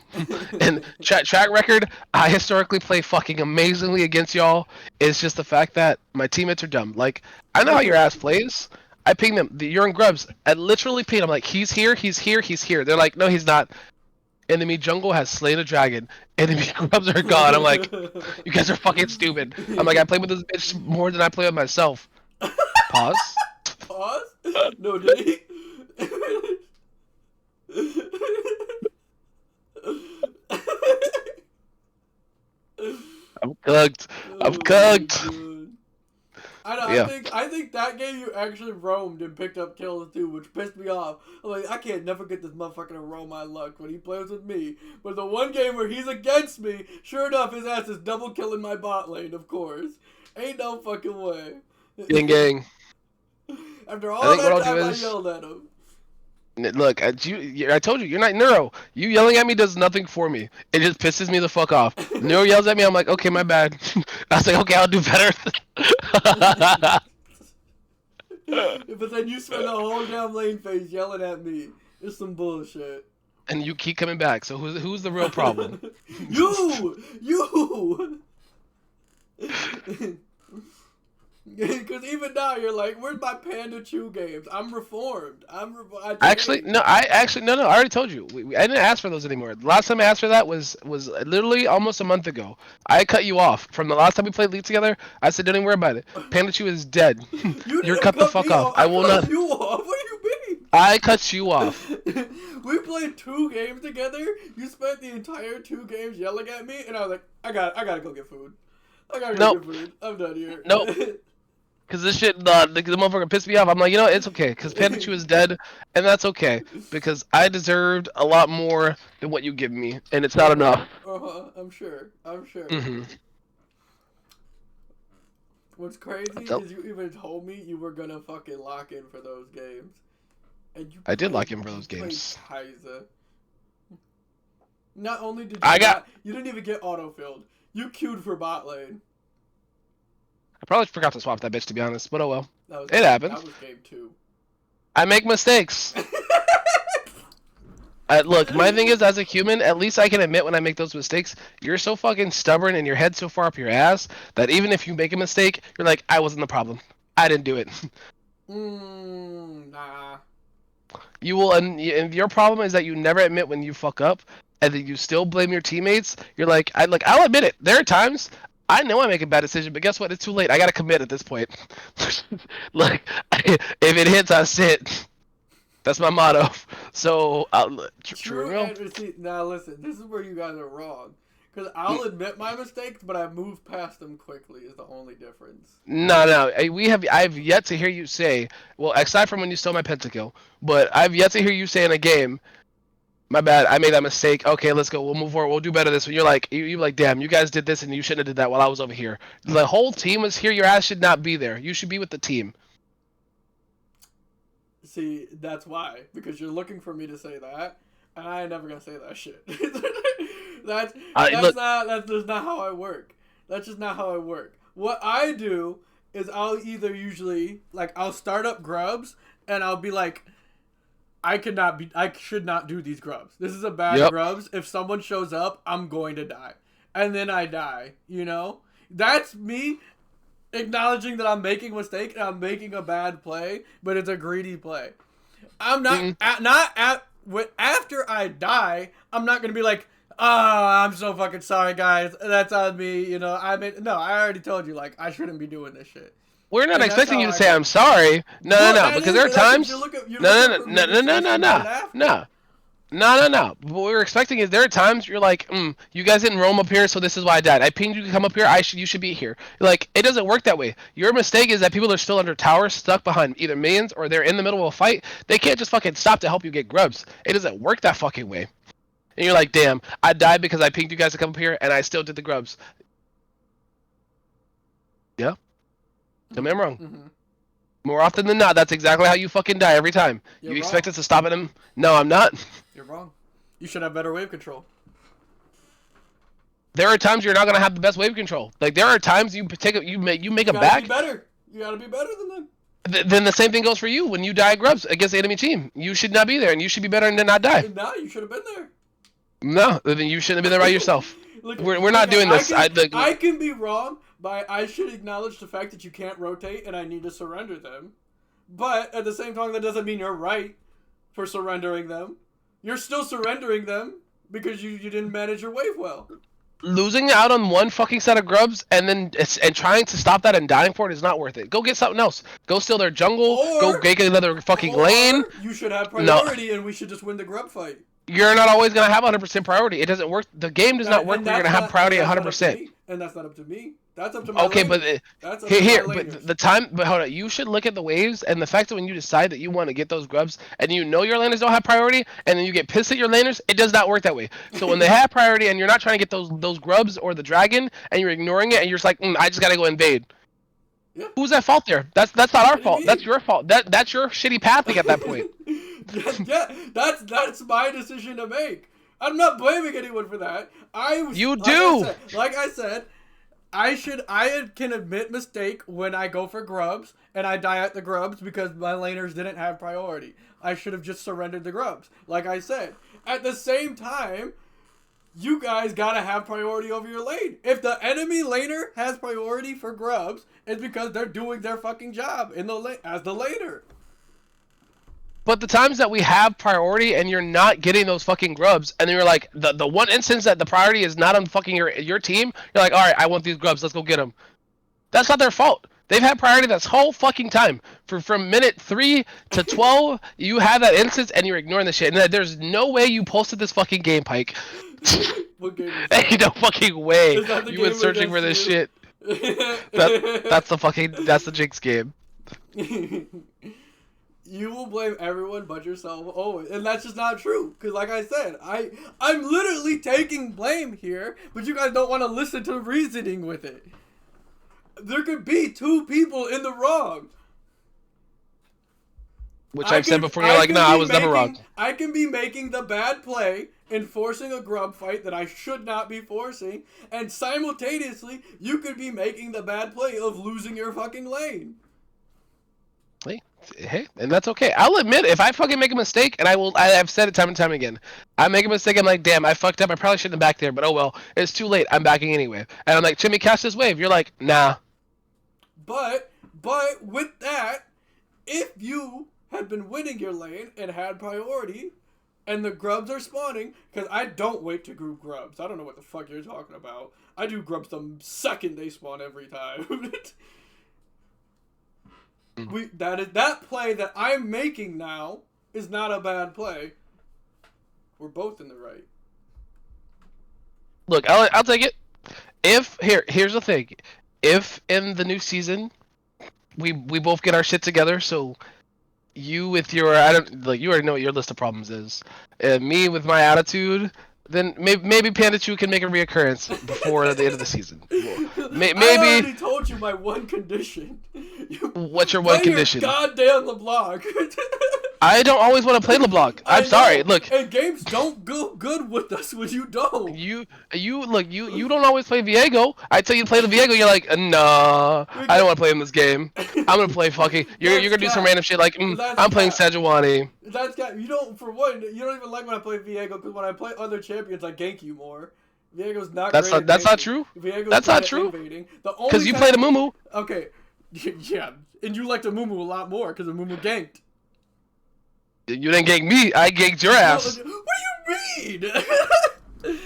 S2: and track record, I historically play fucking amazingly against y'all. It's just the fact that my teammates are dumb. Like, I know how your ass plays. I ping them. You're in grubs. I literally ping. I'm like, he's here. They're like, no, he's not. Enemy jungle has slain a dragon. Enemy grubs are gone. I'm like, you guys are fucking stupid. I'm like, I play with this bitch more than I play with myself. Pause.
S1: Pause? No, did he?
S2: I'm cooked. I'm cooked.
S1: I know.
S2: Yeah.
S1: I think that game you actually roamed and picked up kills too, which pissed me off. I'm like, I can't never get this motherfucker to roam my luck when he plays with me. But the one game where he's against me, sure enough, his ass is double killing my bot lane. Of course, ain't no fucking way.
S2: Gang.
S1: After all that time, I yelled at him.
S2: Look, I told you, you're not Neuro. You yelling at me does nothing for me. It just pisses me the fuck off. Neuro yells at me, I'm like, okay, my bad. I was like, okay, I'll do better.
S1: But then you spend the whole damn lane phase yelling at me. It's some bullshit.
S2: And you keep coming back, so who's the real problem?
S1: You! Because even now you're like, where's my Panda Chew games? I'm reformed.
S2: Actually, no. No. I already told you. I didn't ask for those anymore. The last time I asked for that was literally almost a month ago. I cut you off from the last time we played League together. I said, don't even worry about it. Panda Chew is dead.
S1: You
S2: You're
S1: didn't
S2: cut the
S1: cut
S2: fuck
S1: me
S2: off.
S1: off.
S2: I will
S1: cut
S2: not.
S1: you off. What do you mean?
S2: I cut you off.
S1: We played 2 games together. You spent the entire 2 games yelling at me, and I was like, I gotta go get food. I gotta go get food. I'm done here.
S2: Nope. Cause this shit, the motherfucker pissed me off. I'm like, you know, it's okay, cause Pikachu is dead, and that's okay, because I deserved a lot more than what you give me, and it's not enough.
S1: I'm sure.
S2: Mm-hmm.
S1: What's crazy is you even told me you were gonna fucking lock in for those games, and you.
S2: I did lock in for those games.
S1: Kaiser. Not only did you didn't even get autofilled. You queued for bot lane.
S2: I probably forgot to swap that bitch, to be honest, but oh well.
S1: It
S2: happened.
S1: That was game 2.
S2: I make mistakes. Look, my thing is, as a human, at least I can admit when I make those mistakes. You're so fucking stubborn and your head's so far up your ass that even if you make a mistake, you're like, I wasn't the problem. I didn't do it.
S1: Nah.
S2: You will, and your problem is that you never admit when you fuck up, and then you still blame your teammates. You're like, I'll admit it. There are times I know I make a bad decision, but guess what? It's too late. I gotta commit at this point. Like, if it hits, I sit. That's my motto. So,
S1: True. Now listen, this is where you guys are wrong. Because I'll admit my mistakes, but I move past them quickly. Is the only difference.
S2: No. I've yet to hear you say. Well, aside from when you stole my pentakill, but I've yet to hear you say in a game, my bad, I made that mistake. Okay, let's go. We'll move forward. We'll do better this one. You're like, you're like, damn, you guys did this and you shouldn't have did that while I was over here. The whole team was here. Your ass should not be there. You should be with the team.
S1: See, that's why. Because you're looking for me to say that, and I ain't never gonna say that shit. That's just not how I work. That's just not how I work. What I do is I'll either usually, like, I'll start up grubs, and I'll be like, I should not do these grubs. This is a bad grubs. If someone shows up, I'm going to die. And then I die, you know? That's me acknowledging that I'm making a mistake and I'm making a bad play, but it's a greedy play. I'm not, after I die, I'm not going to be like, oh, I'm so fucking sorry, guys. That's on me, you know? I already told you, like, I shouldn't be doing this shit.
S2: We're not expecting you to say I'm sorry. No. Because there are times. No. What we're expecting is there are times you're like, you guys didn't roam up here, so this is why I died. I pinged you to come up here. You should be here. Like, it doesn't work that way. Your mistake is that people are still under towers, stuck behind either minions or they're in the middle of a fight. They can't just fucking stop to help you get grubs. It doesn't work that fucking way. And you're like, damn, I died because I pinged you guys to come up here, and I still did the grubs. Yeah. Tell me I'm wrong. Mm-hmm. More often than not, that's exactly how you fucking die every time. You expect us to stop at him? No, I'm not.
S1: You're wrong. You should have better wave control.
S2: There are times you're not gonna have the best wave control. Like, there are times you make a back.
S1: Be better. You gotta be better than them.
S2: Then the same thing goes for you when you die grubs against the enemy team. You should not be there, and you should be better and not die.
S1: No, you should have been there.
S2: No, then you shouldn't have been there by yourself. We're not doing this.
S1: I can be wrong, but I should acknowledge the fact that you can't rotate and I need to surrender them. But at the same time, that doesn't mean you're right for surrendering them. You're still surrendering them because you didn't manage your wave well.
S2: Losing out on one fucking set of grubs and trying to stop that and dying for it is not worth it. Go get something else. Go steal their jungle. Go get another fucking lane.
S1: You should have priority and we should just win the grub fight. You're
S2: not always going to have 100% priority. It doesn't work. The game does not work where you're going to have priority 100%.
S1: And that's not up to me. That's up to my
S2: Okay,
S1: laners.
S2: But hold on. You should look at the waves and the fact that when you decide that you want to get those grubs and you know your laners don't have priority and then you get pissed at your laners, it does not work that way. So when they have priority and you're not trying to get those grubs or the dragon and you're ignoring it and you're just like, I just got to go invade. Yeah. Who's at fault there? That's not our fault. That's your fault. That's your shitty pathing at that point.
S1: Yeah, that's my decision to make. I'm not blaming anyone for that. Like I said, I can admit mistake when I go for grubs and I die at the grubs because my laners didn't have priority. I should have just surrendered the grubs. Like I said, at the same time, you guys gotta have priority over your lane. If the enemy laner has priority for grubs, it's because they're doing their fucking job in the as the laner.
S2: But the times that we have priority and you're not getting those fucking grubs, and then you're like, the one instance that the priority is not on fucking your team, you're like, all right, I want these grubs, let's go get them. That's not their fault. They've had priority this whole fucking time. From minute 3 to 12, you have that instance and you're ignoring the shit. And there's no way you posted this fucking game, Pike.
S1: What game is
S2: Ain't no fucking way you went
S1: game
S2: searching for this shit. That's the Jinx game.
S1: You will blame everyone but yourself always, and that's just not true. Because, like I said, I'm literally taking blame here, but you guys don't want to listen to reasoning with it. There could be 2 people in the wrong.
S2: Which I've said before. You're like, nah, I was never wrong.
S1: I can be making the bad play and forcing a grub fight that I should not be forcing, and simultaneously, you could be making the bad play of losing your fucking lane.
S2: Hey, and that's okay. I'll admit if I fucking make a mistake, and I've said it time and time again. I make a mistake, I'm like, damn, I fucked up. I probably shouldn't have backed there, but oh well. It's too late. I'm backing anyway. And I'm like, Jimmy, catch this wave. You're like, nah.
S1: But with that, if you had been winning your lane and had priority, and the grubs are spawning, because I don't wait to group grubs. I don't know what the fuck you're talking about. I do grubs the second they spawn every time. That play that I'm making now is not a bad play. We're both in the right.
S2: Look, I'll take it. Here's the thing. If in the new season we both get our shit together, so you with your you already know what your list of problems is, and me with my attitude, then maybe Pandachu can make a reoccurrence before the end of the season. Maybe.
S1: I already told you my one condition.
S2: What's your one condition?
S1: Goddamn LeBlanc.
S2: I don't always want to play LeBlanc. I'm sorry. Look,
S1: and games don't go good with us when you don't.
S2: You don't always play Viego. I tell you to play the Viego, you're like, nah, I don't want to play in this game. I'm gonna play fucking. You're gonna do some random shit like, I'm playing Sejuani.
S1: That's got you don't for one. You don't even like when I play Viego because when I play other champions, I gank you more. Viego's not. That's
S2: not true. That's not true. Because you played a Mumu.
S1: Okay, yeah, and you liked a Mumu a lot more because a Mumu ganked.
S2: You didn't gank me. I ganked your ass.
S1: What do you mean?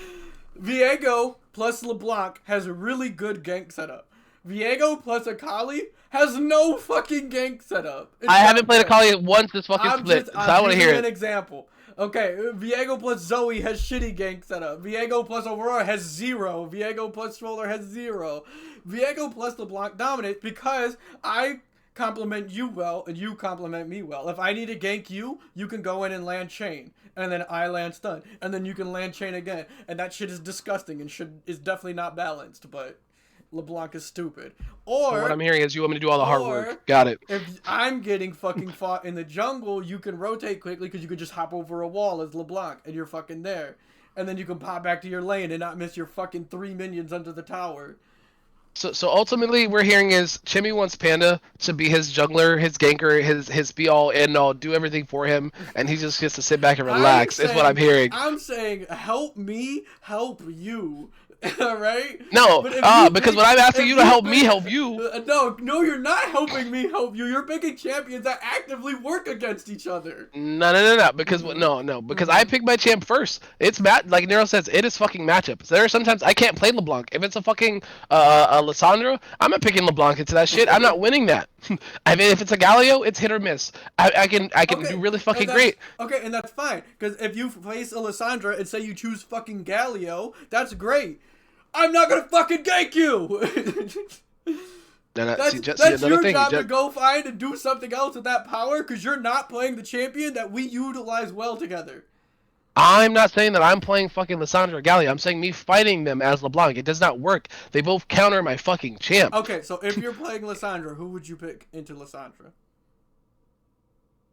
S1: Viego plus LeBlanc has a really good gank setup. Viego plus Akali has no fucking gank setup.
S2: I haven't played Akali once this fucking split, so I want to hear it.
S1: An example. Okay, Viego plus Zoe has shitty gank setup. Viego plus Aurora has 0. Viego plus Stroller has 0. Viego plus LeBlanc dominates because I compliment you well and you compliment me well. If I need to gank you, you can go in and land chain, and then I land stun, and then you can land chain again, and that shit is disgusting and is definitely not balanced, but LeBlanc is stupid. Or
S2: what I'm hearing is you want me to do all the hard work. Got it.
S1: If I'm getting fucking fought in the jungle, you can rotate quickly because you can just hop over a wall as LeBlanc and you're fucking there. And then you can pop back to your lane and not miss your fucking 3 minions under the tower.
S2: So ultimately, we're hearing is Chimmy wants Panda to be his jungler, his ganker, his be all end all, do everything for him, and he just gets to sit back and relax. Is what I'm hearing.
S1: I'm saying, help me, help you. Right?
S2: No, because when I'm asking you to help me help you.
S1: No, you're not helping me help you. You're picking champions that actively work against each other.
S2: No. Because because I pick my champ first. It's like Nero says, it is fucking matchups. There are sometimes I can't play LeBlanc. If it's a fucking Lissandra, I'm not picking LeBlanc into that shit. I'm not winning that. I mean, if it's a Galio, it's hit or miss. I can do really fucking great.
S1: Okay, and that's fine. Because if you face a Lissandra and say you choose fucking Galio, that's great. I'm not gonna fucking gank you! That's your job to go find and do something else with that power because you're not playing the champion that we utilize well together.
S2: I'm not saying that I'm playing fucking Lissandra or Gallia. I'm saying me fighting them as LeBlanc. It does not work. They both counter my fucking champ.
S1: Okay, so if you're playing Lissandra, who would you pick into Lissandra?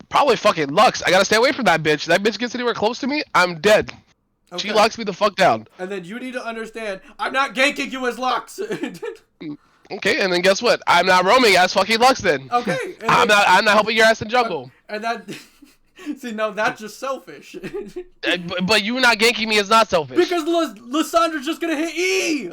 S2: Probably fucking Lux. I gotta stay away from that bitch. That bitch gets anywhere close to me, I'm dead. Okay. She locks me the fuck down.
S1: And then you need to understand, I'm not ganking you as Lux.
S2: Okay, and then guess what? I'm not roaming as fucking Lux then.
S1: Okay.
S2: I'm not helping your ass in jungle.
S1: And that See, now that's just selfish.
S2: But you not ganking me is not selfish.
S1: Because Lissandra's just gonna hit E!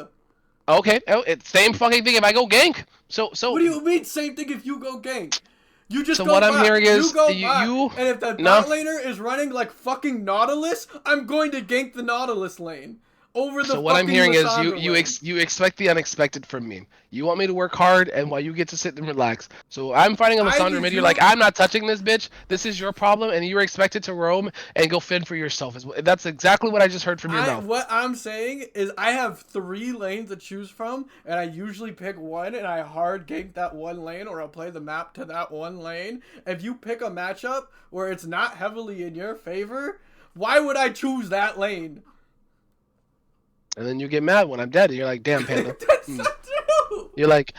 S2: Okay, it's same fucking thing if I go gank. So
S1: What do you mean same thing if you go gank? You just
S2: So
S1: go
S2: what
S1: bot.
S2: I'm hearing is
S1: you go
S2: you,
S1: bot, and if that bot laner is running like fucking Nautilus, I'm going to gank the Nautilus lane over the.
S2: So what I'm hearing is you
S1: lane.
S2: you expect the unexpected from me. You want me to work hard, and while you get to sit and relax. So I'm fighting a Lissandra mid. You're like, I'm not touching this bitch. This is your problem, and you're expected to roam and go fend for yourself. That's exactly what I just heard from your mouth.
S1: What I'm saying is I have 3 lanes to choose from, and I usually pick one, and I hard gank that one lane, or I'll play the map to that one lane. If you pick a matchup where it's not heavily in your favor, why would I choose that lane?
S2: And then you get mad when I'm dead, and you're like, damn, Panda.
S1: That's not true!
S2: You're like,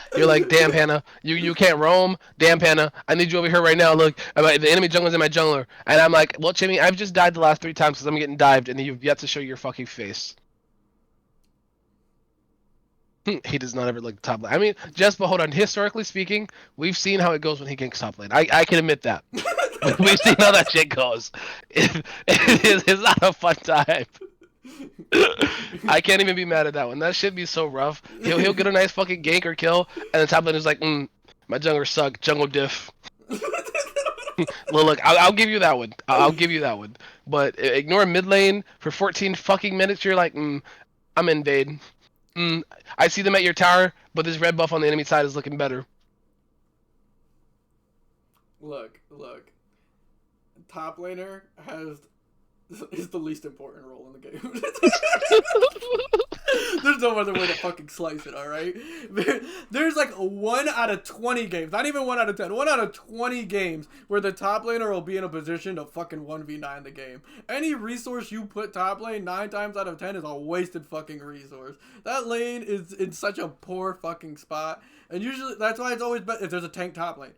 S2: damn, Panda. You can't roam. Damn, Panda. I need you over here right now. Look, the enemy jungler's in my jungler. And I'm like, well, Jimmy, I've just died the last 3 times because I'm getting dived, and you've yet to show your fucking face. He does not ever look top lane. I mean, but hold on. Historically speaking, we've seen how it goes when he ganks top lane. I can admit that. We've seen how that shit goes. It's not a fun time. I can't even be mad at that one. That should be so rough. He'll get a nice fucking gank or kill, and the top lane is like, my jungler suck. Jungle diff. Look, I'll give you that one. I'll give you that one. But ignore mid lane for 14 fucking minutes. You're like, I'm invade. I see them at your tower, but this red buff on the enemy side is looking better.
S1: Look. Top laner is the least important role in the game. There's no other way to fucking slice it, alright? There's like 1 out of 20 games, not even 1 out of 10, 1 out of 20 games where the top laner will be in a position to fucking 1v9 the game. Any resource you put top lane 9 times out of 10 is a wasted fucking resource. That lane is in such a poor fucking spot. And usually, that's why it's always better if there's a tank top lane.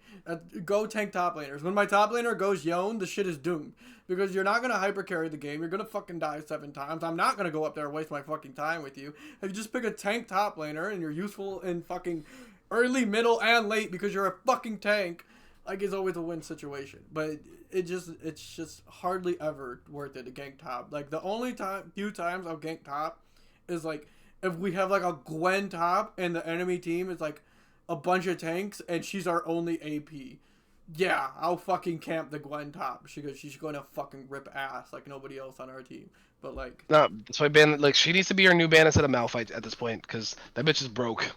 S1: Go tank top laners. When my top laner goes Yone, the shit is doomed. Because you're not going to hyper carry the game. You're going to fucking die 7 times. I'm not going to go up there and waste my fucking time with you. If you just pick a tank top laner and you're useful in fucking early, middle, and late because you're a fucking tank, like, it's always a win situation. But it's just hardly ever worth it to gank top. Like, the only few times I'll gank top is, like, if we have, like, a Gwen top and the enemy team is, like, a bunch of tanks and she's our only AP. Yeah, I'll fucking camp the Gwen top because she's going to fucking rip ass like nobody else on our team. But like,
S2: no, that's why she needs to be our new ban instead of Malphite at this point because that bitch is broke.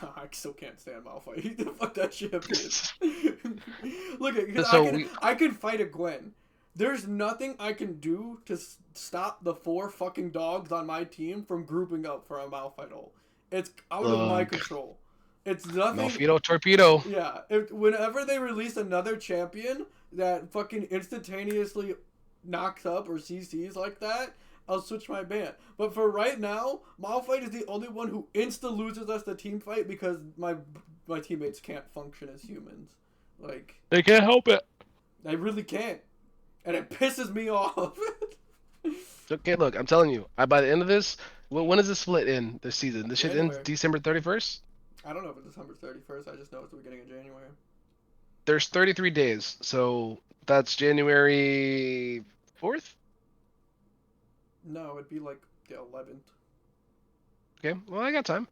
S1: No, I still can't stand Malphite. Fuck that shit, bitch. Look, I can fight a Gwen. There's nothing I can do to stop the 4 fucking dogs on my team from grouping up for a Malphite ult. It's out of my control. It's nothing.
S2: Malphite torpedo.
S1: Yeah, whenever they release another champion that fucking instantaneously knocks up or CCs like that, I'll switch my ban. But for right now, Malphite is the only one who insta loses us the team fight because my teammates can't function as humans. Like,
S2: they can't help it.
S1: They really can't, and it pisses me off.
S2: Okay, look, I'm telling you, by the end of this, when is this split in this season? This shit ends December 31st.
S1: I don't know if it's December 31st. I just know it's the beginning of January.
S2: There's 33 days, so that's January 4th?
S1: No, it'd be like the 11th.
S2: Okay, well, I got time.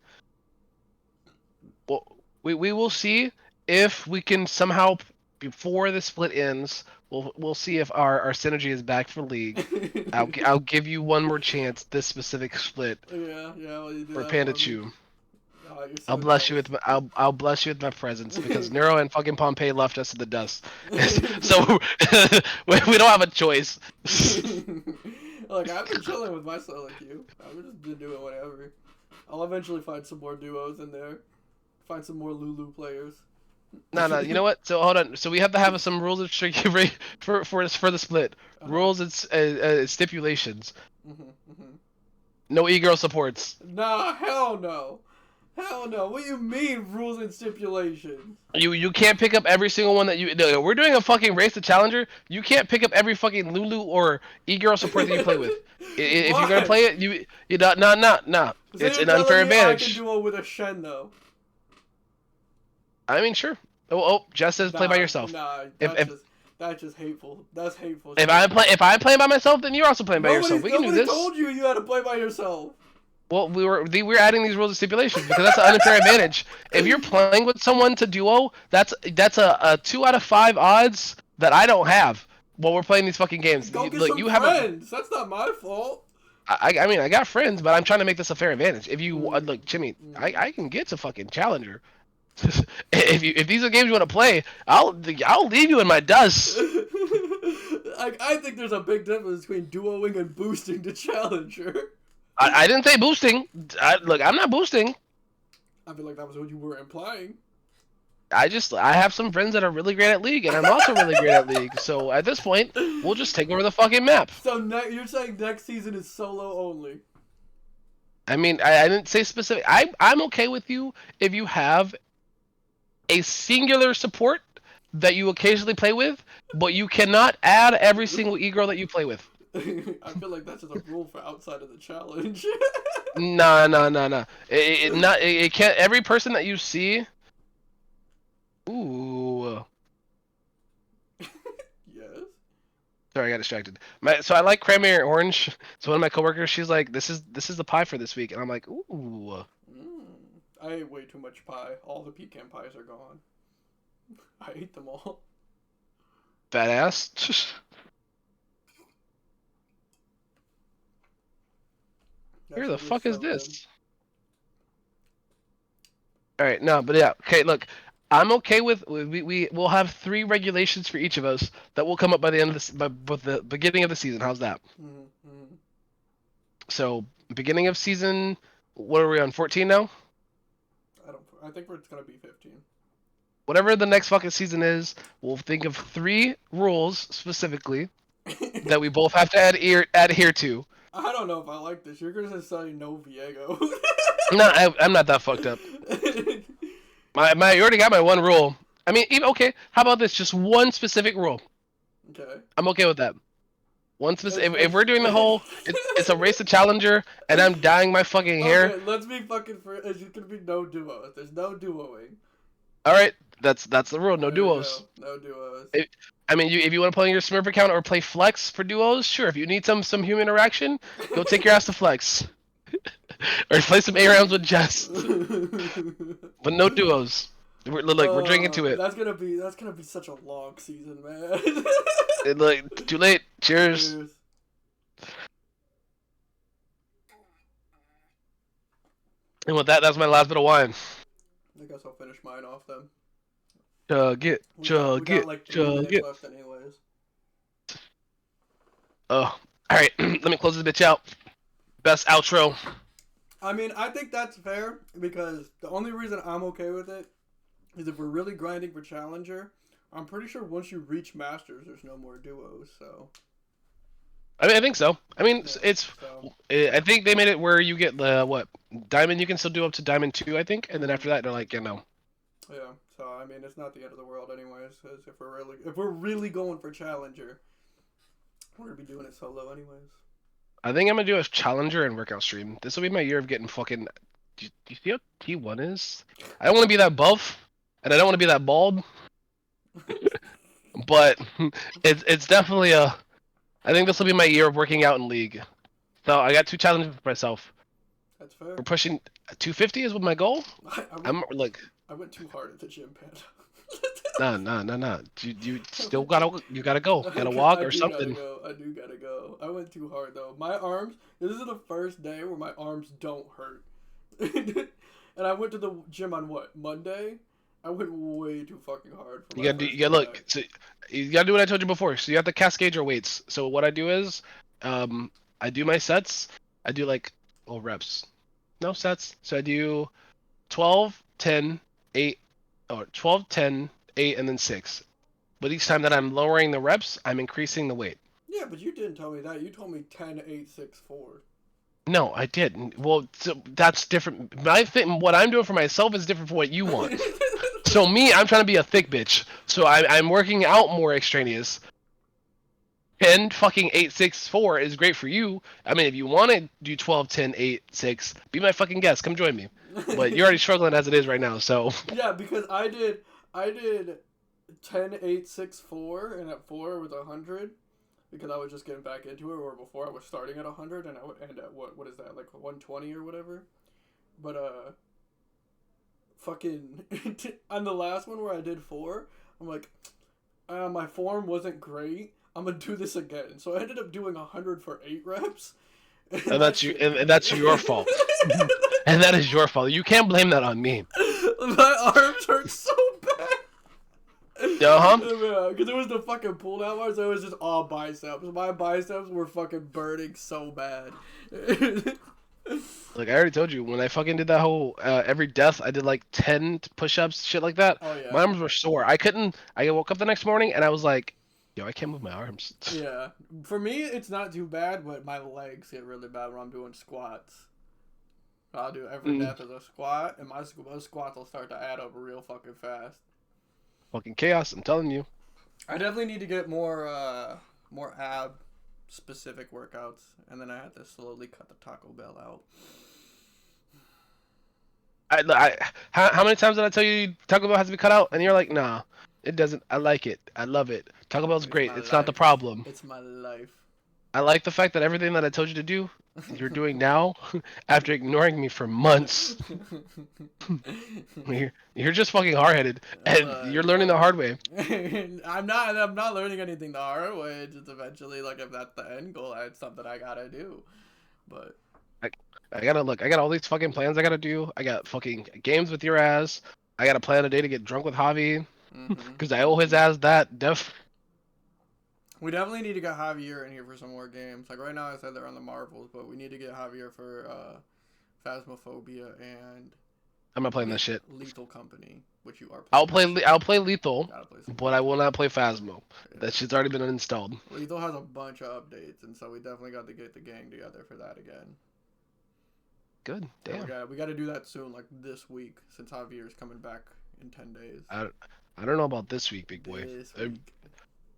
S2: Well, we will see if we can somehow, before the split ends, we'll see if our synergy is back for League. I'll give you one more chance this specific split.
S1: Yeah, well, you do
S2: for
S1: that
S2: Panda
S1: for
S2: Chew.
S1: Oh, so
S2: I'll bless you with I'll bless you with my presence because Nero and fucking Pompeii left us in the dust, so we don't have a choice.
S1: Look, I've been chilling with my solo queue. I've just been doing whatever. I'll eventually find some more duos in there. Find some more Lulu players.
S2: No, you know what? So hold on. So we have to have some rules of shaky for the split. Rules and stipulations. No e-girl supports.
S1: Nah, hell no. Hell no. What do you mean rules and stipulations?
S2: You can't pick up every single one that you. No, we're doing a fucking race to challenger. You can't pick up every fucking Lulu or e-girl support that you play with. If you're gonna play it, you nah. It's an unfair advantage.
S1: I can duo with a Shen though.
S2: I mean, sure. Oh, Jess says play by yourself.
S1: Nah, That's just hateful. That's hateful.
S2: If I'm playing by myself, then you're also playing by yourself. We can do
S1: Nobody
S2: this.
S1: told you had to play by yourself.
S2: Well, we're adding these rules and stipulations because that's an unfair advantage. If you're playing with someone to duo, that's a 2 out of 5 odds that I don't have while we're playing these fucking games.
S1: Go get
S2: Look,
S1: some
S2: you have
S1: friends. That's not my fault.
S2: I mean, I got friends, but I'm trying to make this a fair advantage. If you look, Jimmy, I can get to fucking challenger. If these are games you want to play, I'll leave you in my dust.
S1: I think there's a big difference between duoing and boosting to challenger.
S2: I didn't say boosting. Look, I'm not boosting.
S1: I feel like that was what you were implying.
S2: I have some friends that are really great at League, and I'm also really great at League. So at this point, we'll just take over the fucking map.
S1: So you're saying next season is solo only?
S2: I mean, I didn't say specific. I'm okay with you if you have a singular support that you occasionally play with, but you cannot add every single e-girl that you play with.
S1: I feel like that's just a rule for outside of the challenge.
S2: No. It can't. Every person that you see. Ooh.
S1: Yes.
S2: Sorry, I got distracted. So I like cranberry and orange. So one of my coworkers, she's like, "This is the pie for this week," and I'm like, "Ooh."
S1: I ate way too much pie. All the pecan pies are gone. I ate them all.
S2: Fat ass. Where the fuck is this? All right, no, but yeah, okay. Look, I'm okay with we'll have 3 regulations for each of us that will come up by the end of this, by the beginning of the season. How's that?
S1: Mm-hmm.
S2: So beginning of season, what are we on? 14 now?
S1: I think it's gonna be 15.
S2: Whatever the next fucking season is, we'll think of 3 rules specifically that we both have to adhere to.
S1: I don't know if I like this. You're gonna say no Viego.
S2: No, I'm not that fucked up. You already got my one rule. I mean, okay. How about this? Just one specific rule.
S1: Okay.
S2: I'm okay with that. One specific. If we're doing the whole, it's a race to challenger, and I'm dyeing my fucking hair.
S1: Okay, let's be fucking for. It's gonna be no duos. There's no duoing.
S2: All right, that's the rule. No duos.
S1: No duos.
S2: I mean, if you want to play on your Smurf account or play Flex for duos, sure. If you need some human interaction, go take your ass to Flex, or play some ARAMs with Jess. But no duos. We're drinking to it.
S1: That's gonna be such a long season, man.
S2: Look, too late. Cheers. And with that, that's my last bit of wine.
S1: I guess I'll finish mine off then.
S2: Chug it.
S1: We got like 3 minutes left anyways.
S2: Oh, alright. Let me close this bitch out. Best outro.
S1: I mean, I think that's fair because the only reason I'm okay with it is if we're really grinding for Challenger, I'm pretty sure once you reach Masters, there's no more duos, so...
S2: I mean, I think so. I mean,
S1: Yeah,
S2: I think they made it where you get the, Diamond, you can still do up to Diamond 2, I think, and then after that, they're like, no.
S1: Yeah, so, I mean, it's not the end of the world anyways, because if we're really going for Challenger, we're going to be doing it solo anyways.
S2: I think I'm going to do a Challenger and workout stream. This will be my year of getting fucking... Do you see how T1 is? I don't want to be that buff, and I don't want to be that bald. But it's definitely a... I think this will be my year of working out in League. So I got 2 challenges for myself.
S1: That's fair.
S2: We're pushing 250 is what my goal.
S1: I went too hard at the gym, Panda.
S2: No. You still gotta go. You gotta walk or something.
S1: I do gotta go. I went too hard though. My arms. This is the first day where my arms don't hurt. And I went to the gym on Monday. I went way too fucking hard.
S2: You gotta look. So you gotta do what I told you before. So you have to cascade your weights. So what I do is, I do my sets. I do reps. No sets. So I do 12, 10, 8, or 12, 10, 8, and then 6. But each time that I'm lowering the reps, I'm increasing the weight.
S1: Yeah, but you didn't tell me that. You told me 10, 8, 6, 4.
S2: No, I didn't. Well, so that's different. What I'm doing for myself is different from what you want. So I'm trying to be a thick bitch. So I'm working out more extraneous. 10 fucking 8, 6, 4 is great for you. I mean, if you want to do 12, 10, 8, 6, be my fucking guest. Come join me. But you're already struggling as it is right now, so.
S1: Yeah, because I did 10, 8, 6, 4, and at 4 was 100 because I was just getting back into it. Or before I was starting at 100 and I would end at what is that, like 120 or whatever. But fucking on the last one where I did 4, I'm like, my form wasn't great. I'm gonna do this again. So I ended up doing 100 for 8 reps.
S2: And that's you, and that's your fault. And that is your fault. You can't blame that on me.
S1: My arms hurt so bad.
S2: Uh-huh.
S1: Yeah, because it was the fucking pull down bar, so it was just all biceps. My biceps were fucking burning so bad.
S2: Like I already told you, when I fucking did that whole every death, I did like 10 push-ups, shit like that.
S1: Oh yeah.
S2: My arms were sore. I couldn't. I woke up the next morning and I was like, yo, I can't move my arms.
S1: Yeah. For me, it's not too bad, but my legs get really bad when I'm doing squats. I'll do every death as a squat, and my squats will start to add up real fucking fast.
S2: Fucking chaos, I'm telling you.
S1: I definitely need to get more ab specific workouts, and then I have to slowly cut the Taco Bell out.
S2: How many times did I tell you Taco Bell has to be cut out? And you're like, nah, it doesn't. I like it. I love it. Taco Bell's great. It's not the problem.
S1: It's my life.
S2: I like the fact that everything that I told you to do, you're doing now, after ignoring me for months. You're just fucking hard-headed, and you're learning the hard way.
S1: I'm not learning anything the hard way. Just eventually, like, if that's the end goal, it's something I gotta do. But
S2: I gotta look. I got all these fucking plans I gotta do. I got fucking games with your ass. I gotta plan a day to get drunk with Javi, because I owe his ass that.
S1: We definitely need to get Javier in here for some more games. Like right now, I said they're on the Marvels, but we need to get Javier for Phasmophobia and
S2: I'm not playing that shit.
S1: Lethal Company, which you are playing.
S2: I'll play Lethal,
S1: Play
S2: but I will not play Phasmo.
S1: Yeah.
S2: That shit's already been installed.
S1: Lethal has a bunch of updates, and so we definitely got to get the gang together for that again.
S2: Good. Damn.
S1: We got to do that soon, like this week, since Javier's coming back in 10 days.
S2: I don't know about this week, big boy.
S1: This week.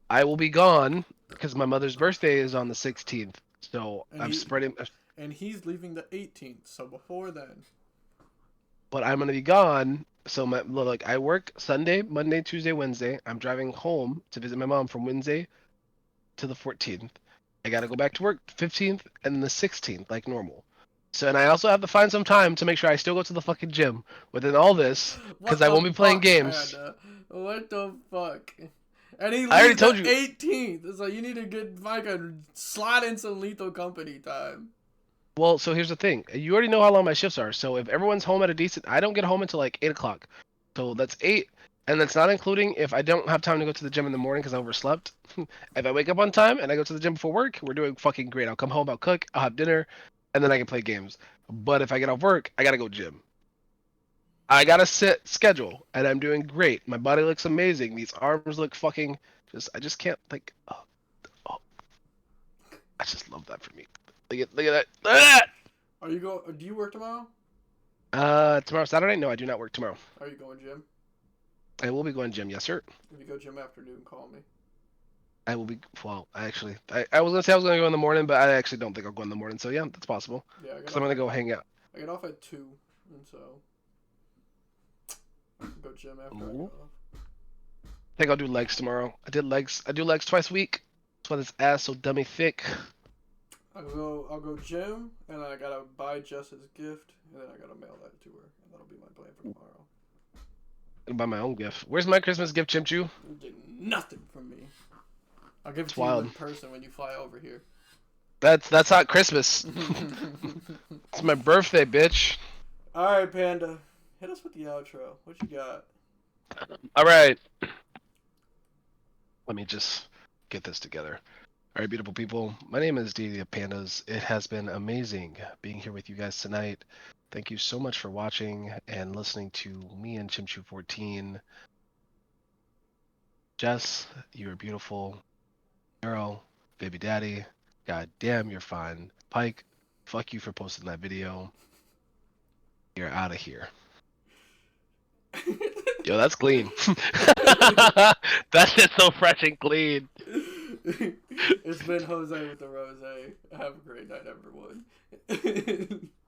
S2: I will be gone because my mother's birthday is on the 16th. So I'm spreading.
S1: And he's leaving the 18th, so before then.
S2: But I'm gonna be gone. So I work Sunday, Monday, Tuesday, Wednesday. I'm driving home to visit my mom from Wednesday to the 14th. I gotta go back to work 15th and the 16th like normal. So and I also have to find some time to make sure I still go to the fucking gym within all this because I won't be playing games.
S1: Panda? What the fuck? And he leaves
S2: I already told
S1: the
S2: you.
S1: 18th. So you need to get like a slot in some Lethal Company time.
S2: Well, so here's the thing. You already know how long my shifts are. So if everyone's home at a decent, I don't get home until like 8 o'clock. So that's 8, and that's not including if I don't have time to go to the gym in the morning because I overslept. If I wake up on time and I go to the gym before work, we're doing fucking great. I'll come home, I'll cook, I'll have dinner, and then I can play games. But if I get off work, I gotta go gym. I gotta set schedule, and I'm doing great. My body looks amazing. These arms look fucking. I just can't like. Oh. I just love that for me. Look at that.
S1: Do you work tomorrow?
S2: Tomorrow Saturday? No, I do not work tomorrow.
S1: Are you going gym?
S2: I will be going gym, yes sir.
S1: If you go gym afternoon, call me.
S2: I will be. Well, I was gonna say I was gonna go in the morning, but I actually don't think I'll go in the morning. So yeah, that's possible.
S1: Yeah,
S2: because I'm gonna go hang out.
S1: I get off at 2, and so I can go gym after I get off.
S2: I think I'll do legs tomorrow. I do legs twice a week. That's why this ass so dummy thick.
S1: I'll go gym, and I gotta buy Jess's gift, and then I gotta mail that to her, and that'll be my plan for tomorrow.
S2: And buy my own gift. Where's my Christmas gift, Chimchu?
S1: You get nothing from me. I'll give it to you in person when you fly over here.
S2: That's not Christmas. It's my birthday, bitch.
S1: Alright, Panda. Hit us with the outro. What you got?
S2: Alright. Let me just get this together. Alright, beautiful people. My name is DD of Pandas. It has been amazing being here with you guys tonight. Thank you so much for watching and listening to me and Chimchu14. Jess, you are beautiful. Arrow, baby daddy, god damn, you're fine. Pike, fuck you for posting that video. You're out of here. Yo, that's clean. That shit's so fresh and clean.
S1: It's been Jose with the Rosé. Have a great night, everyone.